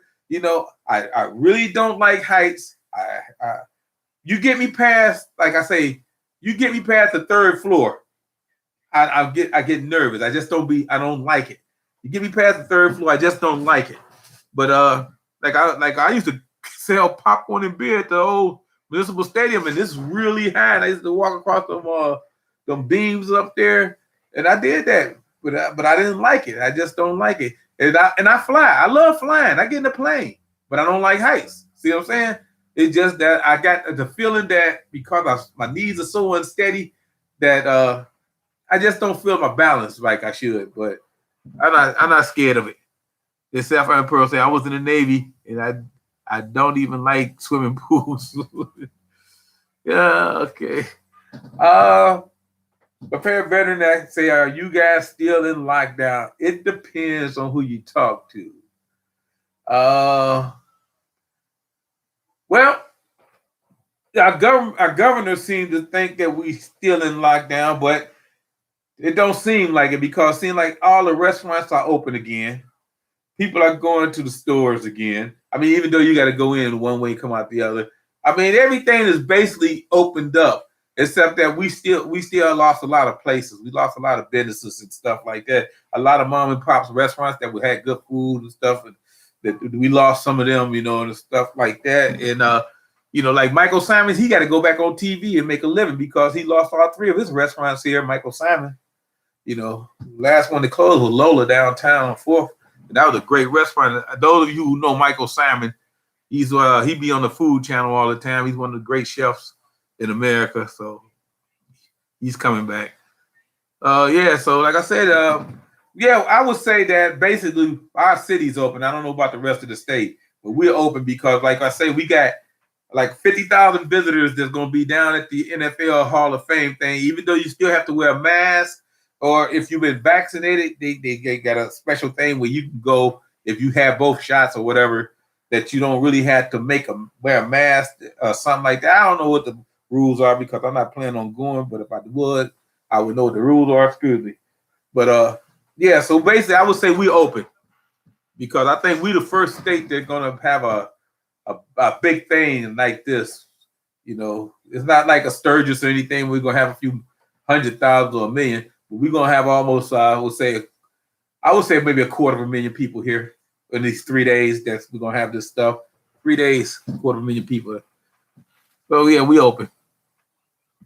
really don't like heights. You get me past, like I say, you get me past the third floor, I get nervous. I don't like it. You get me past the third floor, I just don't like it. But I used to sell popcorn and beer at the old municipal stadium, and this is really high. And I used to walk across them beams up there, and I did that. But I didn't like it. I just don't like it. And I fly. I love flying. I get in the plane, but I don't like heights. See what I'm saying? It's just that I got the feeling that because my knees are so unsteady that I just don't feel my balance like I should. But I'm not scared of it. The Sapphire Pearl say I was in the Navy and I don't even like swimming pools. Yeah, okay. Prepare better than that. Say, are you guys still in lockdown? It depends on who you talk to. Well, our governor seems to think that we still in lockdown, but it don't seem like it because it seems like all the restaurants are open again. People are going to the stores again. I mean, even though you got to go in one way, come out the other. I mean, everything is basically opened up, except that we still lost a lot of places. We lost a lot of businesses and stuff like that. A lot of mom and pops restaurants that had good food and stuff, and that we lost some of them, and stuff like that. And like Michael Simons, he got to go back on TV and make a living because he lost all three of his restaurants here. Michael Simon, last one to close was Lola downtown on 4th. That was a great restaurant. Those of you who know Michael Simon, he be on the Food Channel all the time. He's one of the great chefs in America, so he's coming back. So like I said, I would say that basically our city's open. I don't know about the rest of the state, but we're open because, like I say, we got like 50,000 visitors that's going to be down at the NFL Hall of Fame thing, even though you still have to wear a mask. Or if you've been vaccinated, they got a special thing where you can go if you have both shots or whatever, that you don't really have to wear a mask or something like that. I don't know what the rules are because I'm not planning on going, but if I would, I would know what the rules are. Excuse me. But so basically I would say we open because I think we the first state that's gonna have a big thing like this. It's not like a Sturgis or anything. We're gonna have a few 100,000 or 1 million. We're gonna have almost, I would say maybe 250,000 people here in these 3 days. We're gonna have this stuff. 3 days, 250,000 people. So yeah, we open.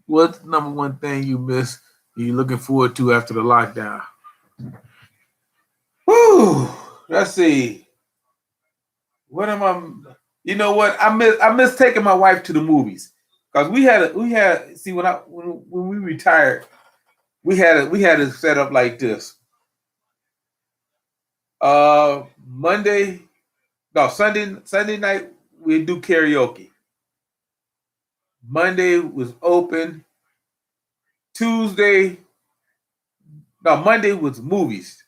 What's the number one thing you miss? You're looking forward to after the lockdown? Whew. Let's see. What am I? You know what? I miss taking my wife to the movies because we had. See, when we retired. We had it set up like this. Sunday night we do karaoke. Monday was open. Monday was movies.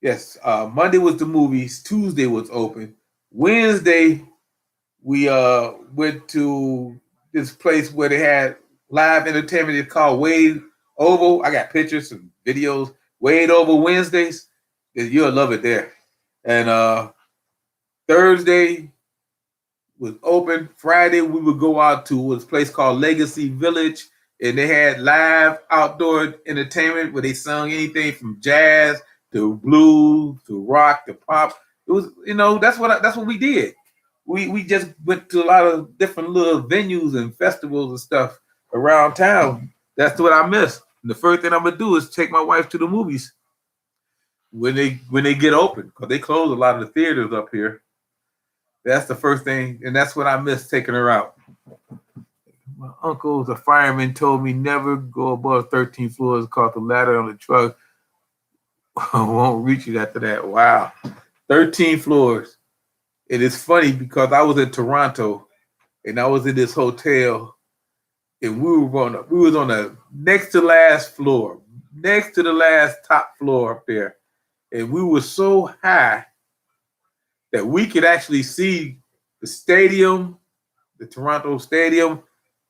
Yes, Monday was the movies. Tuesday was open. Wednesday we went to this place where they had live entertainment. It's called Wade Oval. I got pictures and videos. Wade Oval Wednesdays. You'll love it there. And Thursday was open. Friday we would go out to this place called Legacy Village, and they had live outdoor entertainment where they sung anything from jazz to blues to rock to pop. It was, that's what we did. We just went to a lot of different little venues and festivals and stuff around town. That's what I miss. And the first thing I'm gonna do is take my wife to the movies when they get open, because they close a lot of the theaters up here. That's the first thing, and that's what I miss, taking her out. My uncle, the fireman, told me never go above 13 floors because the ladder on the truck won't reach it after that. Wow, 13 floors. It is funny because I was in Toronto and I was in this hotel, and we was on the next to last floor, next to the last top floor up there, and we were so high that we could actually see the stadium, the Toronto Stadium,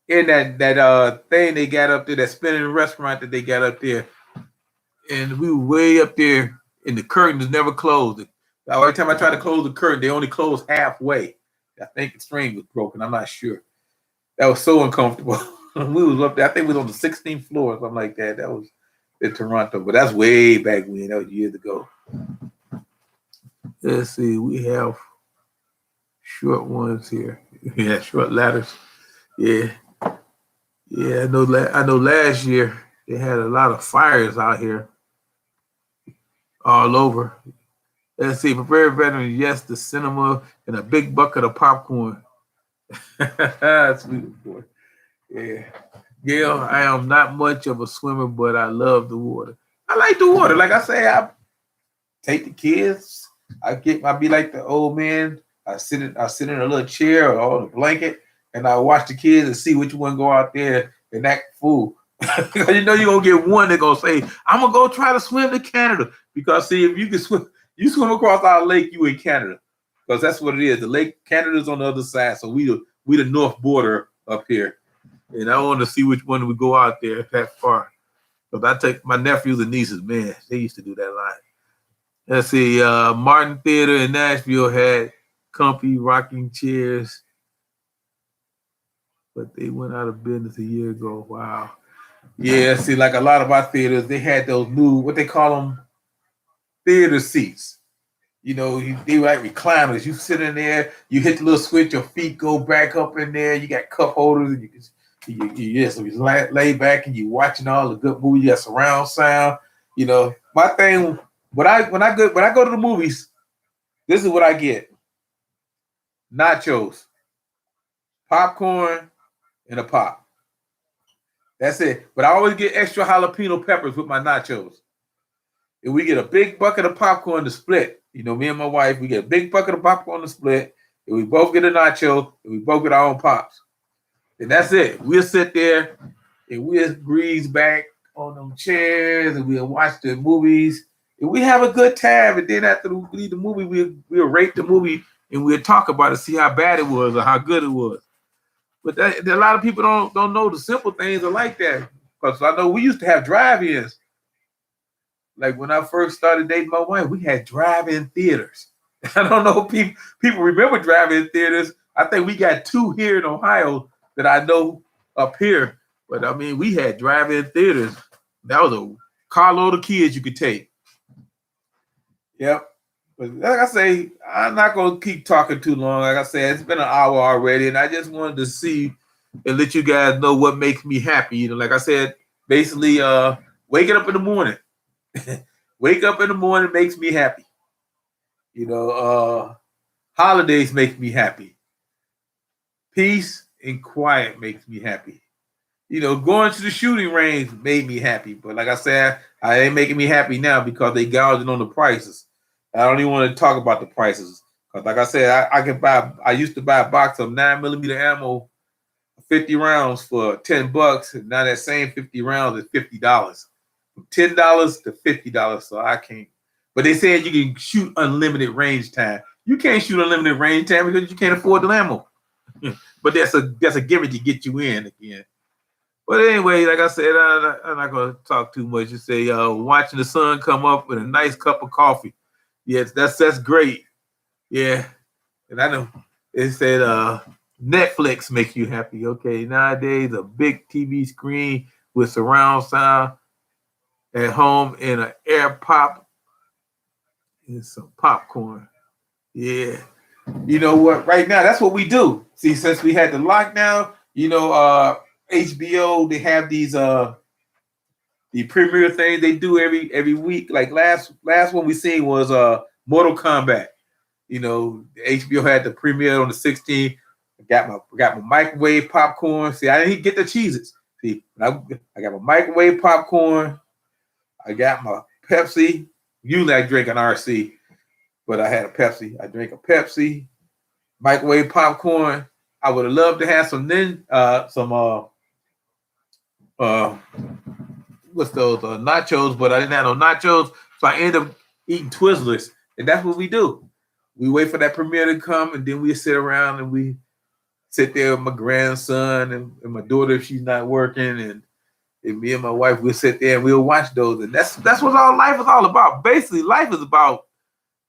and that thing they got up there, that spinning restaurant that they got up there, and we were way up there, and the curtains never closed. Every time I tried to close the curtain, they only closed halfway. I think the string was broken. I'm not sure. That was so uncomfortable. We was up there. I think we was on the 16th floor or something like that. That was in Toronto, but that's way back when. That was years ago. Let's see. We have short ones here. Yeah, short ladders. Yeah. Yeah, I know last year they had a lot of fires out here all over. Let's see, prepare veteran, yes, the cinema and a big bucket of popcorn. Sweet boy. Yeah. Gail, I am not much of a swimmer, but I love the water. I like the water. Like I say, I take the kids. I be like the old man. I sit in a little chair or on a blanket, and I watch the kids and see which one go out there and act fool. Because you know you're gonna get one that gonna say, I'm gonna go try to swim to Canada. Because see, if you can swim, you swim across our lake, you in Canada. Because that's what it is. The lake, Canada's on the other side, so we the north border up here. And I want to see which one would go out there that far. Because I take my nephews and nieces, man, they used to do that a lot. Let's see, Martin Theater in Nashville had comfy rocking chairs, but they went out of business a year ago. Wow. Yeah, see, like a lot of our theaters, they had those new, what they call them, theater seats. You know, they were like recliners. You sit in there, you hit the little switch, your feet go back up in there. You got cup holders, and you just lay back and you watching all the good movies. You got surround sound. You know, my thing when I go to the movies, this is what I get: nachos, popcorn, and a pop. That's it. But I always get extra jalapeno peppers with my nachos. And we get a big bucket of popcorn to split. You know, me and my wife, we get a big bucket of popcorn to split, and we both get a nacho, and we both get our own pops. And that's it. We'll sit there, and we'll breeze back on them chairs, and we'll watch the movies, and we have a good time. And then after we leave the movie, we'll rate the movie, and we'll talk about it, see how bad it was or how good it was. But a lot of people don't know the simple things are like that. Because I know we used to have drive-ins. Like when I first started dating my wife, we had drive-in theaters. I don't know if people remember drive-in theaters. I think we got 2 here in Ohio that I know up here. But I mean, we had drive-in theaters. That was a carload of kids you could take. Yep. But like I say, I'm not going to keep talking too long. Like I said, it's been an hour already, and I just wanted to see and let you guys know what makes me happy. You know, like I said, basically waking up in the morning. Wake up in the morning makes me happy. You know, holidays make me happy. Peace and quiet makes me happy. You know, going to the shooting range made me happy. But like I said, I ain't making me happy now because they gouging on the prices. I don't even want to talk about the prices. Because like I said, I used to buy a box of 9mm ammo, 50 rounds for $10. And now that same 50 rounds is $50. From $10 to $50. So I can't. But they said you can shoot unlimited range time. You can't shoot unlimited range time because you can't afford the ammo. But that's a gimmick to get you in again. But anyway, like I said, I'm not going to talk too much. Just say watching the sun come up with a nice cup of coffee. Yes, that's great. Yeah. And I know it said Netflix makes you happy. Okay, nowadays a big TV screen with surround sound at home and an air pop and some popcorn. Yeah. You know what? Right now, that's what we do. See, since we had the lockdown, you know, HBO, they have these the premiere thing they do every week. Like last one we seen was Mortal Kombat. You know, HBO had the premiere on the 16th. Got my microwave popcorn. See, I didn't get the Cheez-Its. See, I got my microwave popcorn. I got my Pepsi. Usually I drink an RC, but I had a Pepsi. I drank a Pepsi, microwave popcorn. I would have loved to have some what's those nachos, but I didn't have no nachos, so I ended up eating Twizzlers, and that's what we do. We wait for that premiere to come, and then we sit around and we sit there with my grandson and my daughter if she's not working, and me and my wife we'll sit there and we'll watch those, and that's what all life is all about. Basically, life is about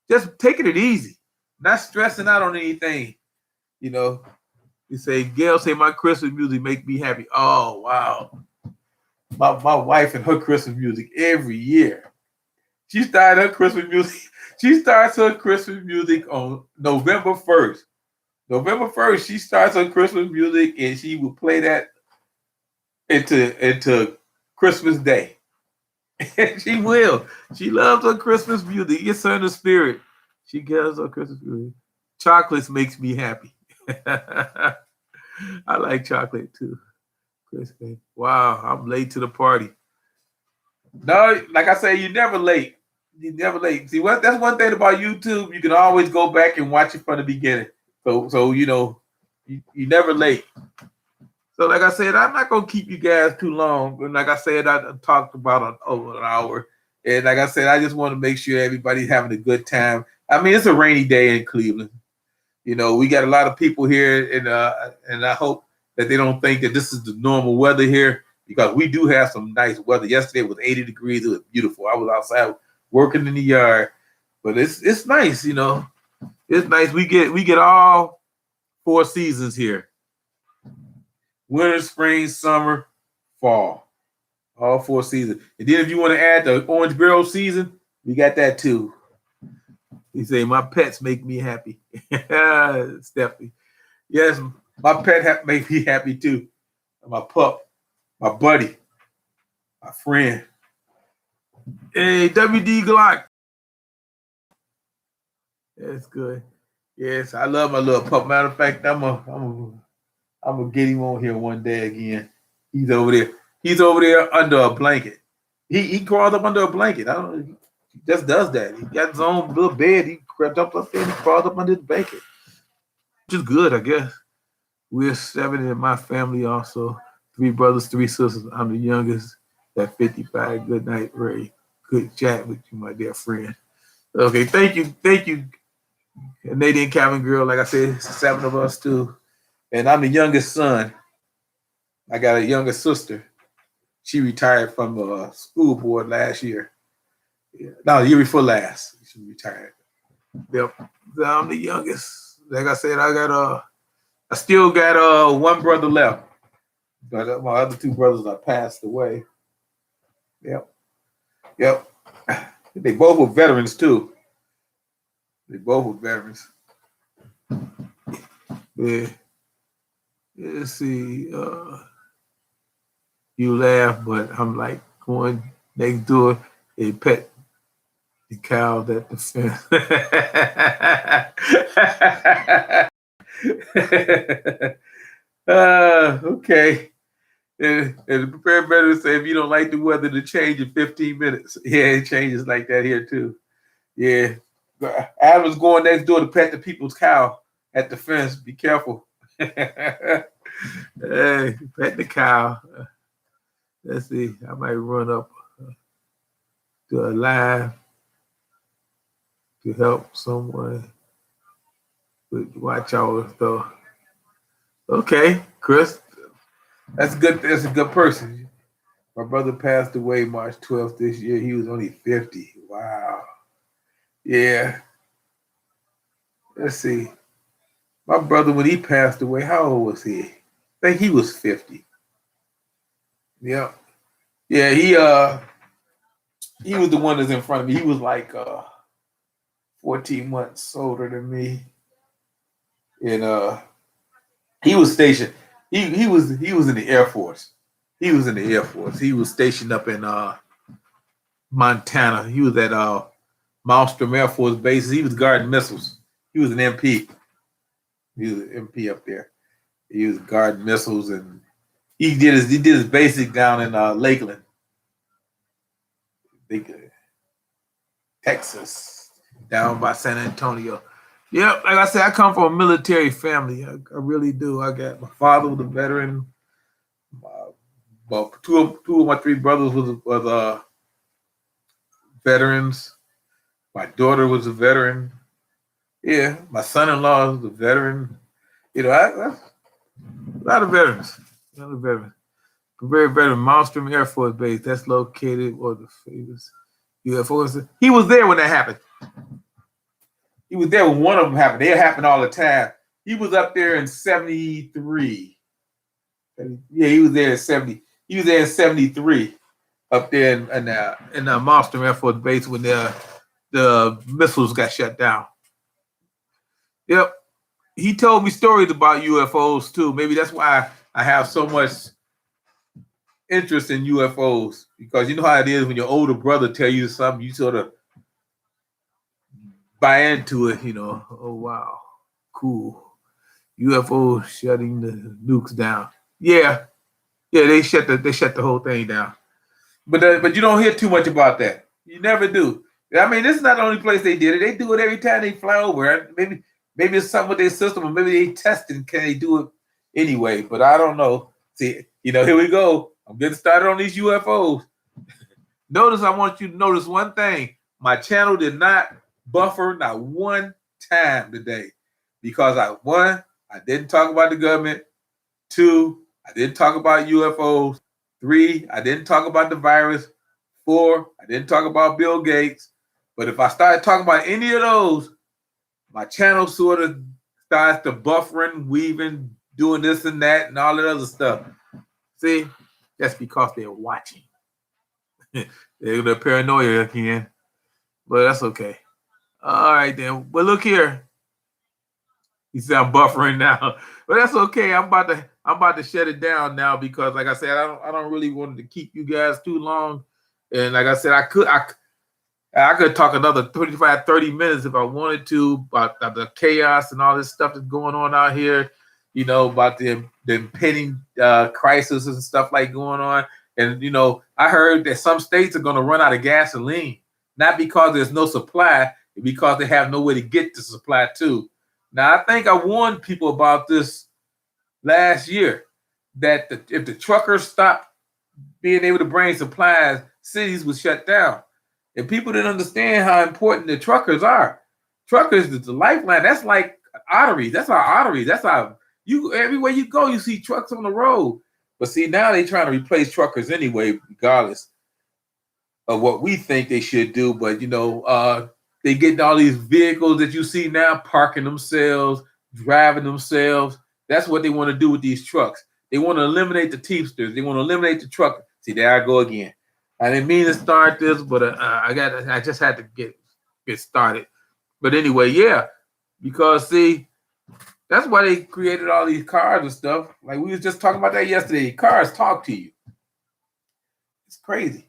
just taking it easy, not stressing out on anything. You know, you say, Gail say my Christmas music make me happy. Oh wow. My wife and her Christmas music every year. She started her Christmas music. She starts her Christmas music on November 1st. November 1st, she starts her Christmas music and she will play that into Christmas Day. She will. She loves her Christmas music. It gets her in the spirit. She gets her Christmas music. Chocolates makes me happy. I like chocolate too. Christmas. Wow, I'm late to the party. No, like I say, you're never late. You're never late. See, that's one thing about YouTube. You can always go back and watch it from the beginning. So you know, you're never late. So like I said, I'm not gonna keep you guys too long. But like I said, I talked about over an hour. And like I said, I just want to make sure everybody's having a good time. I mean, it's a rainy day in Cleveland. You know, we got a lot of people here, and I hope that they don't think that this is the normal weather here, because we do have some nice weather. Yesterday was 80 degrees. It was beautiful. I was outside working in the yard, but it's nice, you know. It's nice. We get all 4 seasons here: winter, spring, summer, fall. All 4 seasons. And then if you want to add the orange barrel season, we got that too. He say, my pets make me happy. Stephanie. Yes, my pet make me happy too. My pup, my buddy, my friend. Hey, WD Glock. That's good. Yes, I love my little pup. Matter of fact, I'm gonna get him on here one day again. He's over there. He's over there under a blanket. He crawled up under a blanket. I don't know. He just does that. He got his own little bed. He crept up there and he crawled up under the blanket. Which is good, I guess. We're 7 in my family also. 3 brothers, 3 sisters. I'm the youngest. At 55. Good night, Ray. Good chat with you, my dear friend. Okay, thank you. Canadian Cabin Girl, like I said, 7 of us too. And I'm the youngest son. I got a younger sister. She retired from the school board last year. Yeah. No, the year before last. She retired. Yep. I'm the youngest. Like I said, I still got 1 brother left. But my other 2 brothers are passed away. Yep. They both were veterans too. Yeah. Let's see. You laugh, but I'm like going next door. They pet the cow that the fence. Okay. And the prepared better say if you don't like the weather to change in 15 minutes. Yeah, it changes like that here too. Yeah. Adam's going next door to pet the people's cow at the fence. Be careful. Hey, pet the cow. Let's see. I might run up to a live to help someone watch our stuff. Okay, Chris. That's good. That's a good person. My brother passed away March 12th this year. He was only 50. Wow. Yeah. Let's see. My brother, when he passed away, how old was he? I think he was 50. Yeah. Yeah, he was the one that's in front of me. He was like 14 months older than me. And he was stationed. He was in the Air Force. He was in the Air Force. He was stationed up in Montana. He was at Malmstrom Air Force Base. He was guarding missiles. He was an MP. He was an MP up there. He was guarding missiles, and he did his basic down in Lakeland, Texas, down by San Antonio. Yep, like I said, I come from a military family. I really do. I got my father was a veteran. Well, two of my three brothers was veterans. My daughter was a veteran. Yeah, my son-in-law was a veteran. You know, a lot of veterans. A lot of veterans. Very veteran. Malmstrom Air Force Base. That's located or the famous UFOs. He was there when that happened. He was there when one of them happened. They happen all the time. He was up there in 73. Yeah, he was there in 70. He was there in 73 up there in Malmstrom Air Force Base when the missiles got shut down. Yep. He told me stories about UFOs too. Maybe that's why I have so much interest in UFOs, because you know how it is when your older brother tell you something, you sort of buy into it, you know. Oh wow, cool. UFO shutting the nukes down. Yeah, they shut the whole thing down. But you don't hear too much about that. You never do. I mean, this is not the only place they did it. They do it every time they fly over. Maybe it's something with their system, or maybe they testing. Can they do it anyway? But I don't know. See, you know, here we go. I'm getting started on these UFOs. Notice, I want you to notice one thing. My channel did not buffer not one time today, because I didn't talk about the government. 2, I didn't talk about UFOs. 3, I didn't talk about the virus. 4, I didn't talk about Bill Gates. But if I started talking about any of those, my channel sort of starts to buffering, weaving, doing this and that and all that other stuff. See, that's because they're watching. They're paranoia again, but that's okay. All right then. But look here. You see, I'm buffering now, but that's okay. I'm about to shut it down now, because, like I said, I don't really want to keep you guys too long. And like I said, I could talk another 25, 30 minutes if I wanted to about the chaos and all this stuff that's going on out here. You know, about the impending crisis and stuff like going on. And, you know, I heard that some states are going to run out of gasoline, not because there's no supply, but because they have no way to get the supply to. Now, I think I warned people about this last year, that if the truckers stopped being able to bring supplies, cities would shut down. And people didn't understand how important the truckers are. Truckers is the lifeline. That's like arteries. That's our arteries. That's our, everywhere you go, you see trucks on the road. But see, now they're trying to replace truckers anyway, regardless of what we think they should do. But, you know, they get all these vehicles that you see now parking themselves, driving themselves. That's what they want to do with these trucks. They want to eliminate the Teamsters. They want to eliminate the truck. See, there I go again. I didn't mean to start this, but I just had to get started. But anyway, yeah, because see, that's why they created all these cars and stuff. Like we was just talking about that yesterday. Cars talk to you. It's crazy.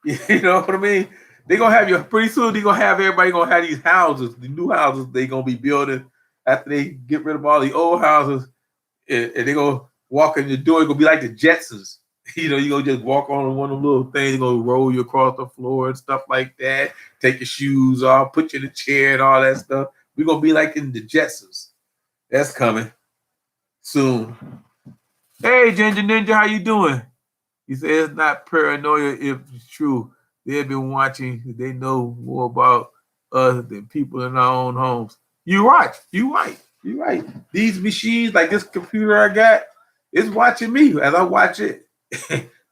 You know what I mean? They're gonna have you pretty soon. They're gonna have everybody gonna have these houses, the new houses they're gonna be building after they get rid of all the old houses, and they're gonna walk in the door. It's gonna be like the Jetsons. You know, you're gonna just walk on one of the little things, gonna roll you across the floor and stuff like that. Take your shoes off, put you in a chair and all that stuff. We're gonna be like in the Jetsons. That's coming soon. Hey, Ginger Ninja, how you doing? He said it's not paranoia if it's true. They've been watching. They know more about us than people in our own homes. You're right. You're right. These machines, like this computer I got, it's watching me as I watch it.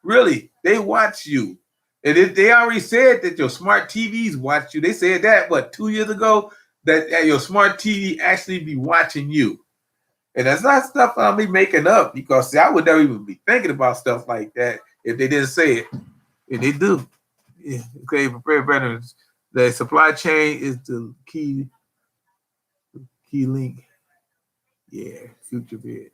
Really, they watch you. And if they already said that your smart TVs watch you, they said that, 2 years ago, that your smart TV actually be watching you. And that's not stuff I'll be making up, because see, I would never even be thinking about stuff like that if they didn't say it. And they do. Yeah. Okay, prepare veterans. The supply chain is the key link. Yeah, future vid.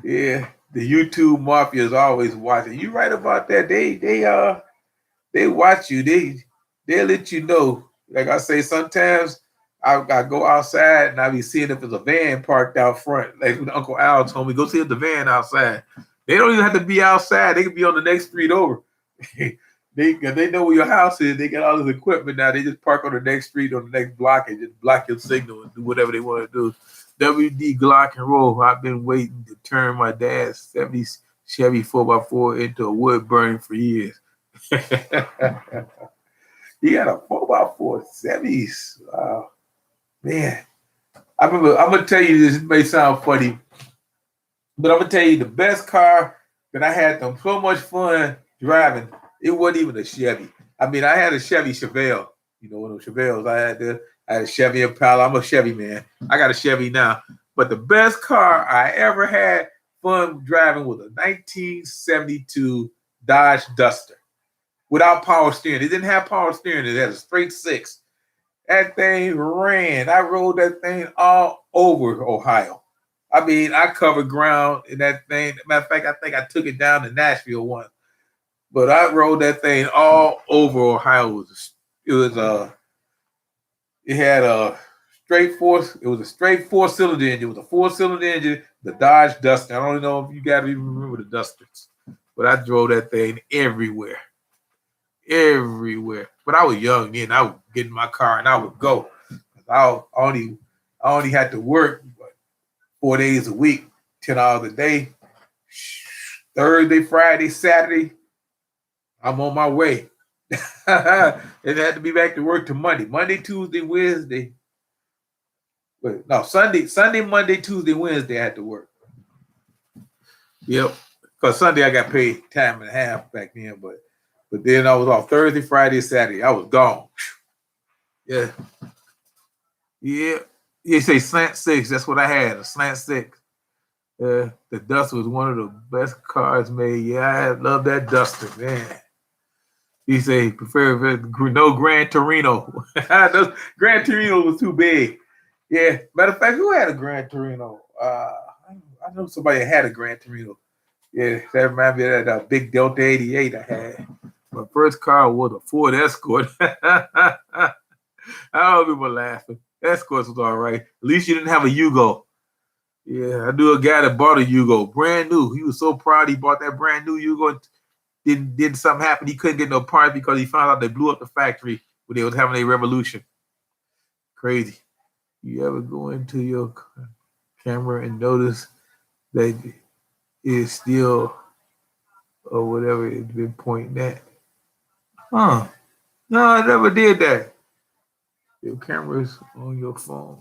Yeah, the YouTube mafia is always watching. You right about that. They watch you. They'll let you know. Like I say, sometimes I go outside and I be seeing if there's a van parked out front. Like when Uncle Al told me, go see if the van outside. They don't even have to be outside. They can be on the next street over. They know where your house is. They got all this equipment now. They just park on the next street on the next block and just block your signal and do whatever they want to do. WD Glock and Roll. I've been waiting to turn my dad's 70s Chevy 4x4 into a wood burning for years. He had a 4x4 70s. Wow. Man. I'm gonna tell you this, it may sound funny, but I'm gonna tell you the best car that I had so much fun driving, it wasn't even a Chevy. I mean, I had a Chevy Chevelle, one of those Chevelles. I had a Chevy Impala. I'm a Chevy man. I got a Chevy now. But the best car I ever had fun driving was a 1972 Dodge Duster without power steering. It didn't have power steering. It had a straight six. That thing ran. I rode that thing all over Ohio. I mean, I covered ground in that thing. Matter of fact, I think I took it down to Nashville once. But I rode that thing all over Ohio. It had a straight four. It was a straight four-cylinder engine. It was a four-cylinder engine. The Dodge Duster. I don't know if you guys even remember the Dusters, but I drove that thing everywhere. But I was young then. I would get in my car and I would go. I only had to work 4 days a week, 10 hours a day. Thursday, Friday, Saturday, I'm on my way. It had to be back to work to Monday, Tuesday, Wednesday. But no, Sunday, Monday, Tuesday, Wednesday, I had to work. Yep. Because Sunday I got paid time and a half back then, but then I was off Thursday, Friday, Saturday. I was gone. Yeah. Yeah. You say slant six. That's what I had, a slant six. The Duster was one of the best cars made. Yeah, I love that Duster, man. He say prefer no Gran Torino. Gran Torino was too big. Yeah. Matter of fact, who had a Gran Torino? I know somebody had a Gran Torino. Yeah, that reminds me of that big Delta 88 I had. My first car was a Ford Escort. I don't remember laughing. Escorts was all right. At least you didn't have a Yugo. Yeah, I knew a guy that bought a Yugo, brand new. He was so proud he bought that brand new Yugo. Did something happen? He couldn't get no parts because he found out they blew up the factory when they was having a revolution. Crazy. You ever go into your camera and notice that it's still or whatever it's been pointing at? Huh. No, I never did that. Your camera's on your phone.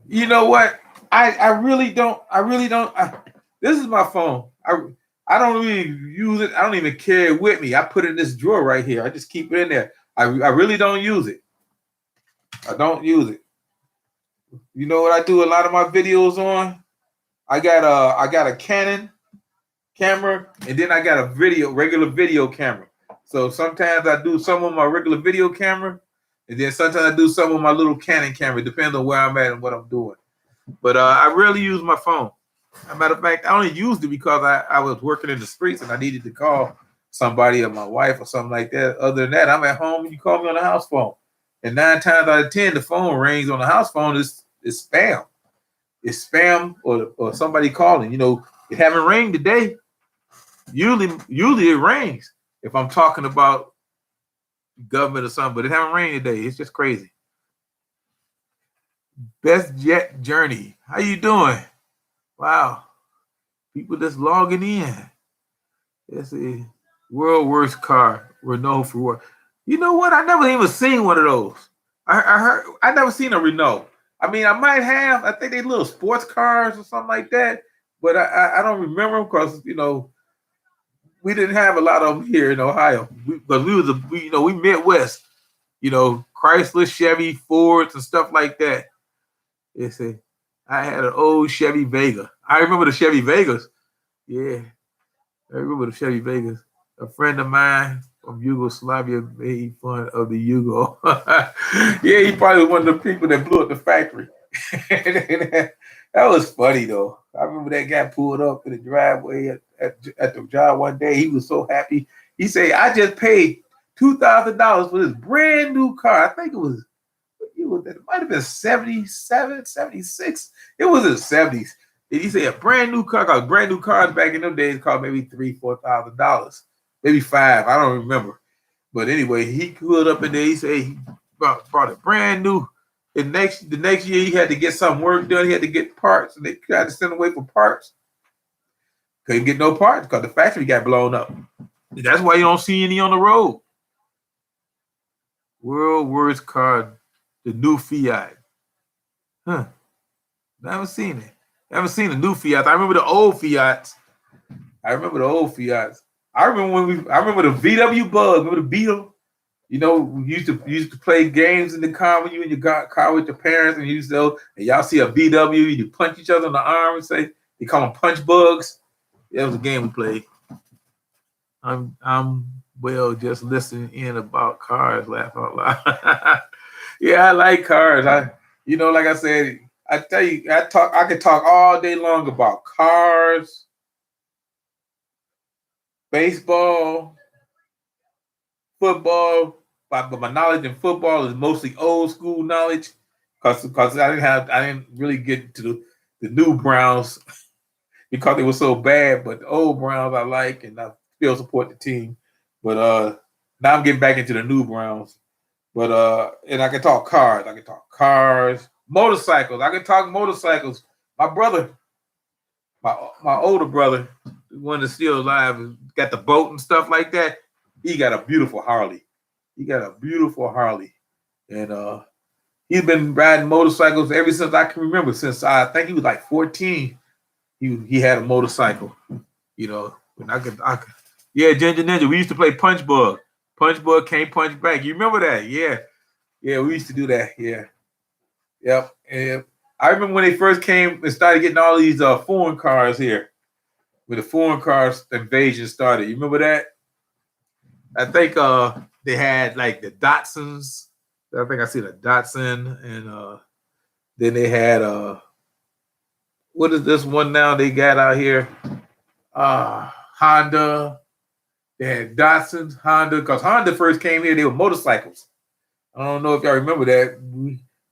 You know what? I really don't. This is my phone. I don't really use it. I don't even carry it with me. I put it in this drawer right here. I just keep it in there. I really don't use it. I don't use it. You know what I do a lot of my videos on? I got a Canon camera, and then I got a regular video camera. So sometimes I do some on my regular video camera, and then sometimes I do some on my little Canon camera. It depends on where I'm at and what I'm doing. But I rarely use my phone. As a matter of fact, I only used it because I was working in the streets and I needed to call somebody or my wife or something like that. Other than that, I'm at home and you call me on the house phone. And 9 times out of 10, the phone rings on the house phone is spam. It's spam or somebody calling. It haven't rang today. Usually it rings if I'm talking about government or something, but it haven't rained today. It's just crazy. Best Jet Journey. How you doing? Wow. People just logging in. It's a world worst car. Renault for what? You know what? I never even seen one of those. I never seen a Renault. I mean, I might have. I think they little sports cars or something like that, but I don't remember them because we didn't have a lot of them here in Ohio. Because we Midwest. Chrysler, Chevy, Fords, and stuff like that. I had an old Chevy Vega. I remember the Chevy Vegas. Yeah, I remember the Chevy Vegas. A friend of mine from Yugoslavia made fun of the Yugo. Yeah, he probably was one of the people that blew up the factory. That was funny though. I remember that guy pulled up in the driveway at the job one day. He was so happy. He said, "I just paid $2,000 for this brand new car." I think it was. It might have been 77, 76. It was in the 70s. Did he say a brand new car? Because brand new cars back in them days cost maybe $3,000, $4,000, maybe $5,000. I don't remember. But anyway, he pulled up in there. He said he brought a brand new. And the next year, he had to get some work done. He had to get parts, and they tried to send away for parts. Couldn't get no parts because the factory got blown up. That's why you don't see any on the road. World worst car. The new Fiat. Huh. I haven't seen it. I haven't seen the new Fiat. I remember the old Fiats. I remember the VW Bug. Remember the Beetle? You know, we used to play games in the car when you in your car with your parents, and you used to, and y'all see a VW, you punch each other in the arm and say, they call them punch bugs. That was a game we played. I'm just listening in about cars, laugh out loud. Yeah, I like cars. Like I said, I tell you, I could talk all day long about cars, baseball, football. But my knowledge in football is mostly old school knowledge, because I didn't really get to the new Browns because they were so bad. But the old Browns I like, and I still support the team. But now I'm getting back into the new Browns. But and I can talk cars. Motorcycles. I can talk motorcycles. My brother, my older brother, the one that's still alive, got the boat and stuff like that. He got a beautiful Harley. And he's been riding motorcycles ever since I can remember. Since I think he was like 14, he had a motorcycle. You know, when I could. Yeah, Ginger Ninja. We used to play Punch Bug. Punch Bug can't punch back. You remember that? Yeah, we used to do that. Yeah, yep. And I remember when they first came and started getting all these foreign cars here. When the foreign cars invasion started, you remember that? I think they had like the Datsuns. I think I seen a Datsun, and then they had what is this one now they got out here? Honda. They had Datsuns, Honda, because Honda first came here, they were motorcycles. I don't know if y'all remember that.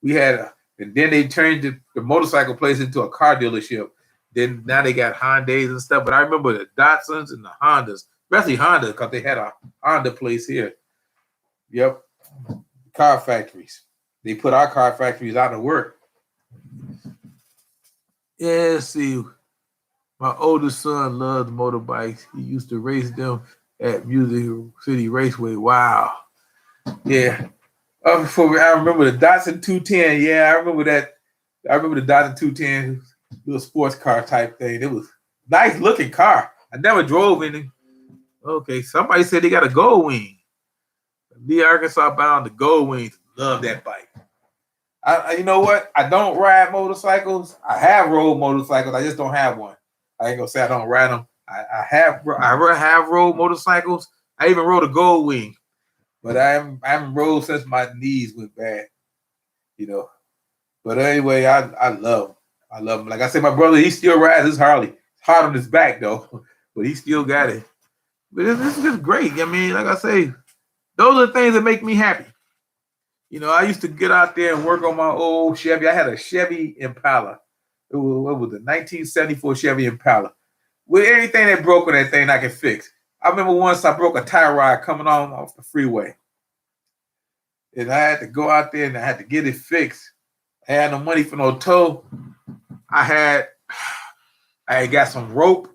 We had, and then they turned the motorcycle place into a car dealership. Then now they got Hyundais and stuff. But I remember the Datsuns and the Hondas, especially Honda, because they had a Honda place here. Yep, car factories. They put our car factories out of work. Yeah, see, my oldest son loved motorbikes. He used to race them at Music City Raceway. Wow. Yeah. I remember the Datsun 210. Yeah, I remember that. I remember the Datsun 210, little sports car type thing. It was a nice looking car. I never drove in it. Okay, somebody said they got a Gold Wing. Lee, Arkansas bound, the Gold Wings. Love that bike. You know what? I don't ride motorcycles. I have rode motorcycles. I just don't have one. I ain't gonna say I don't ride them. I have rode motorcycles. I even rode a Gold Wing, but I haven't rode since my knees went bad, you know. But anyway, I love him. Like I said, my brother, he still rides his Harley. It's hard on his back though, but he still got it. But this is just great. I mean, like I say, those are the things that make me happy. You know, I used to get out there and work on my old Chevy. I had a Chevy Impala. It was a 1974 Chevy Impala. With anything that broke on that thing, I could fix. I remember once I broke a tie rod coming on off the freeway. And I had to go out there and I had to get it fixed. I had no money for no tow. I had got some rope.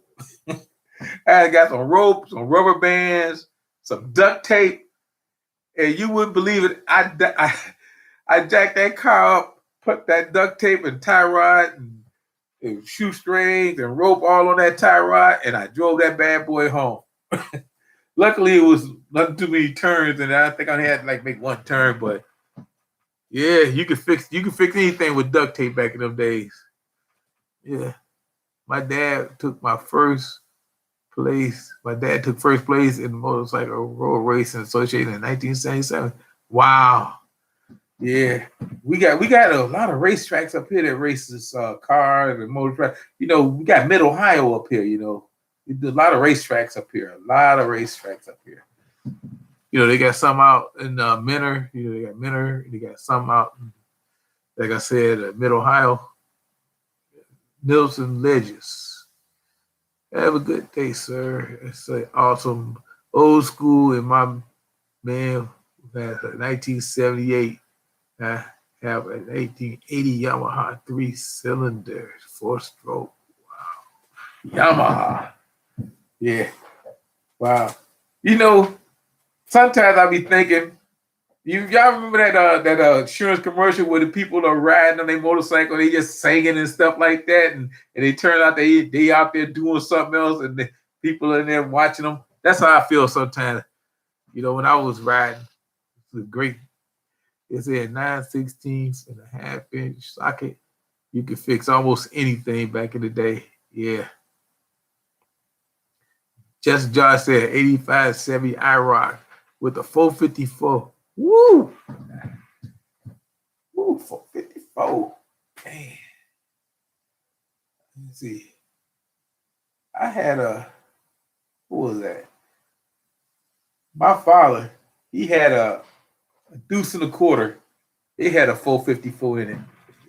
I had got some rope, some rubber bands, some duct tape. And you wouldn't believe it. I jacked that car up, put that duct tape and tie rod and shoestrings and rope all on that tie rod, and I drove that bad boy home. Luckily, it was not too many turns, and I think I had to like make one turn. But yeah, you could fix anything with duct tape back in them days. Yeah, my dad took first place in the Motorcycle Road Racing Association in 1977. Wow. Yeah, we got a lot of racetracks up here that races cars and motor tracks. You know, we got Mid Ohio up here. You know, we do a lot of racetracks up here. A lot of racetracks up here. You know, they got some out in Menor. You know, they got Menor. They got some out, like I said, Mid Ohio. Nelson Ledges. Have a good day, sir. It's an awesome old school, and my man, that's 1978. I have an 1880 Yamaha 3-cylinder 4-stroke. Wow. Yamaha. Yeah. Wow. You know, sometimes I be thinking, y'all remember that insurance commercial where the people are riding on their motorcycle, they just singing and stuff like that, and they turn out they out there doing something else, and the people in there watching them. That's how I feel sometimes. You know, when I was riding, it was great. It's a 9/16.5-inch socket. You could fix almost anything back in the day. Yeah. Just Josh said 85 Chevy IROC with a 454. Woo! Woo, 454. Man. Let's see. I had what was that? My father, he had a deuce and a quarter. It had a 454 in it.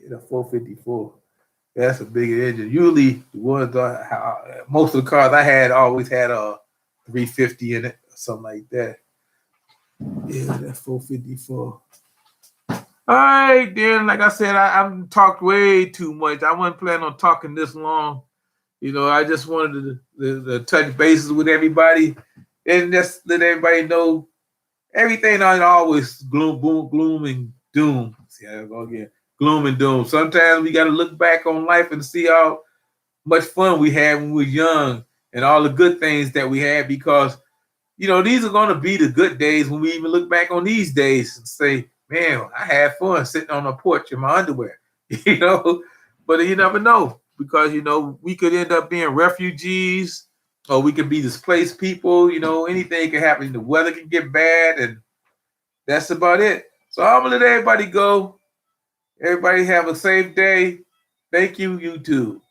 It had a 454. That's a big engine. Usually, the ones most of the cars I had always had a 350 in it, or something like that. Yeah, that's 454. All right, then. Like I said, I've talked way too much. I wasn't planning on talking this long. You know, I just wanted to touch bases with everybody and just let everybody know everything ain't always gloom and doom. See how I go again. Gloom and doom. Sometimes we got to look back on life and see how much fun we had when we were young and all the good things that we had, because, you know, these are going to be the good days when we even look back on these days and say, man, I had fun sitting on a porch in my underwear, you know, but you never know, because, you know, we could end up being refugees, or we could be displaced people. You know, anything can happen. The weather can get bad, and that's about it. So I'm going to let everybody go. Everybody have a safe day. Thank you, YouTube.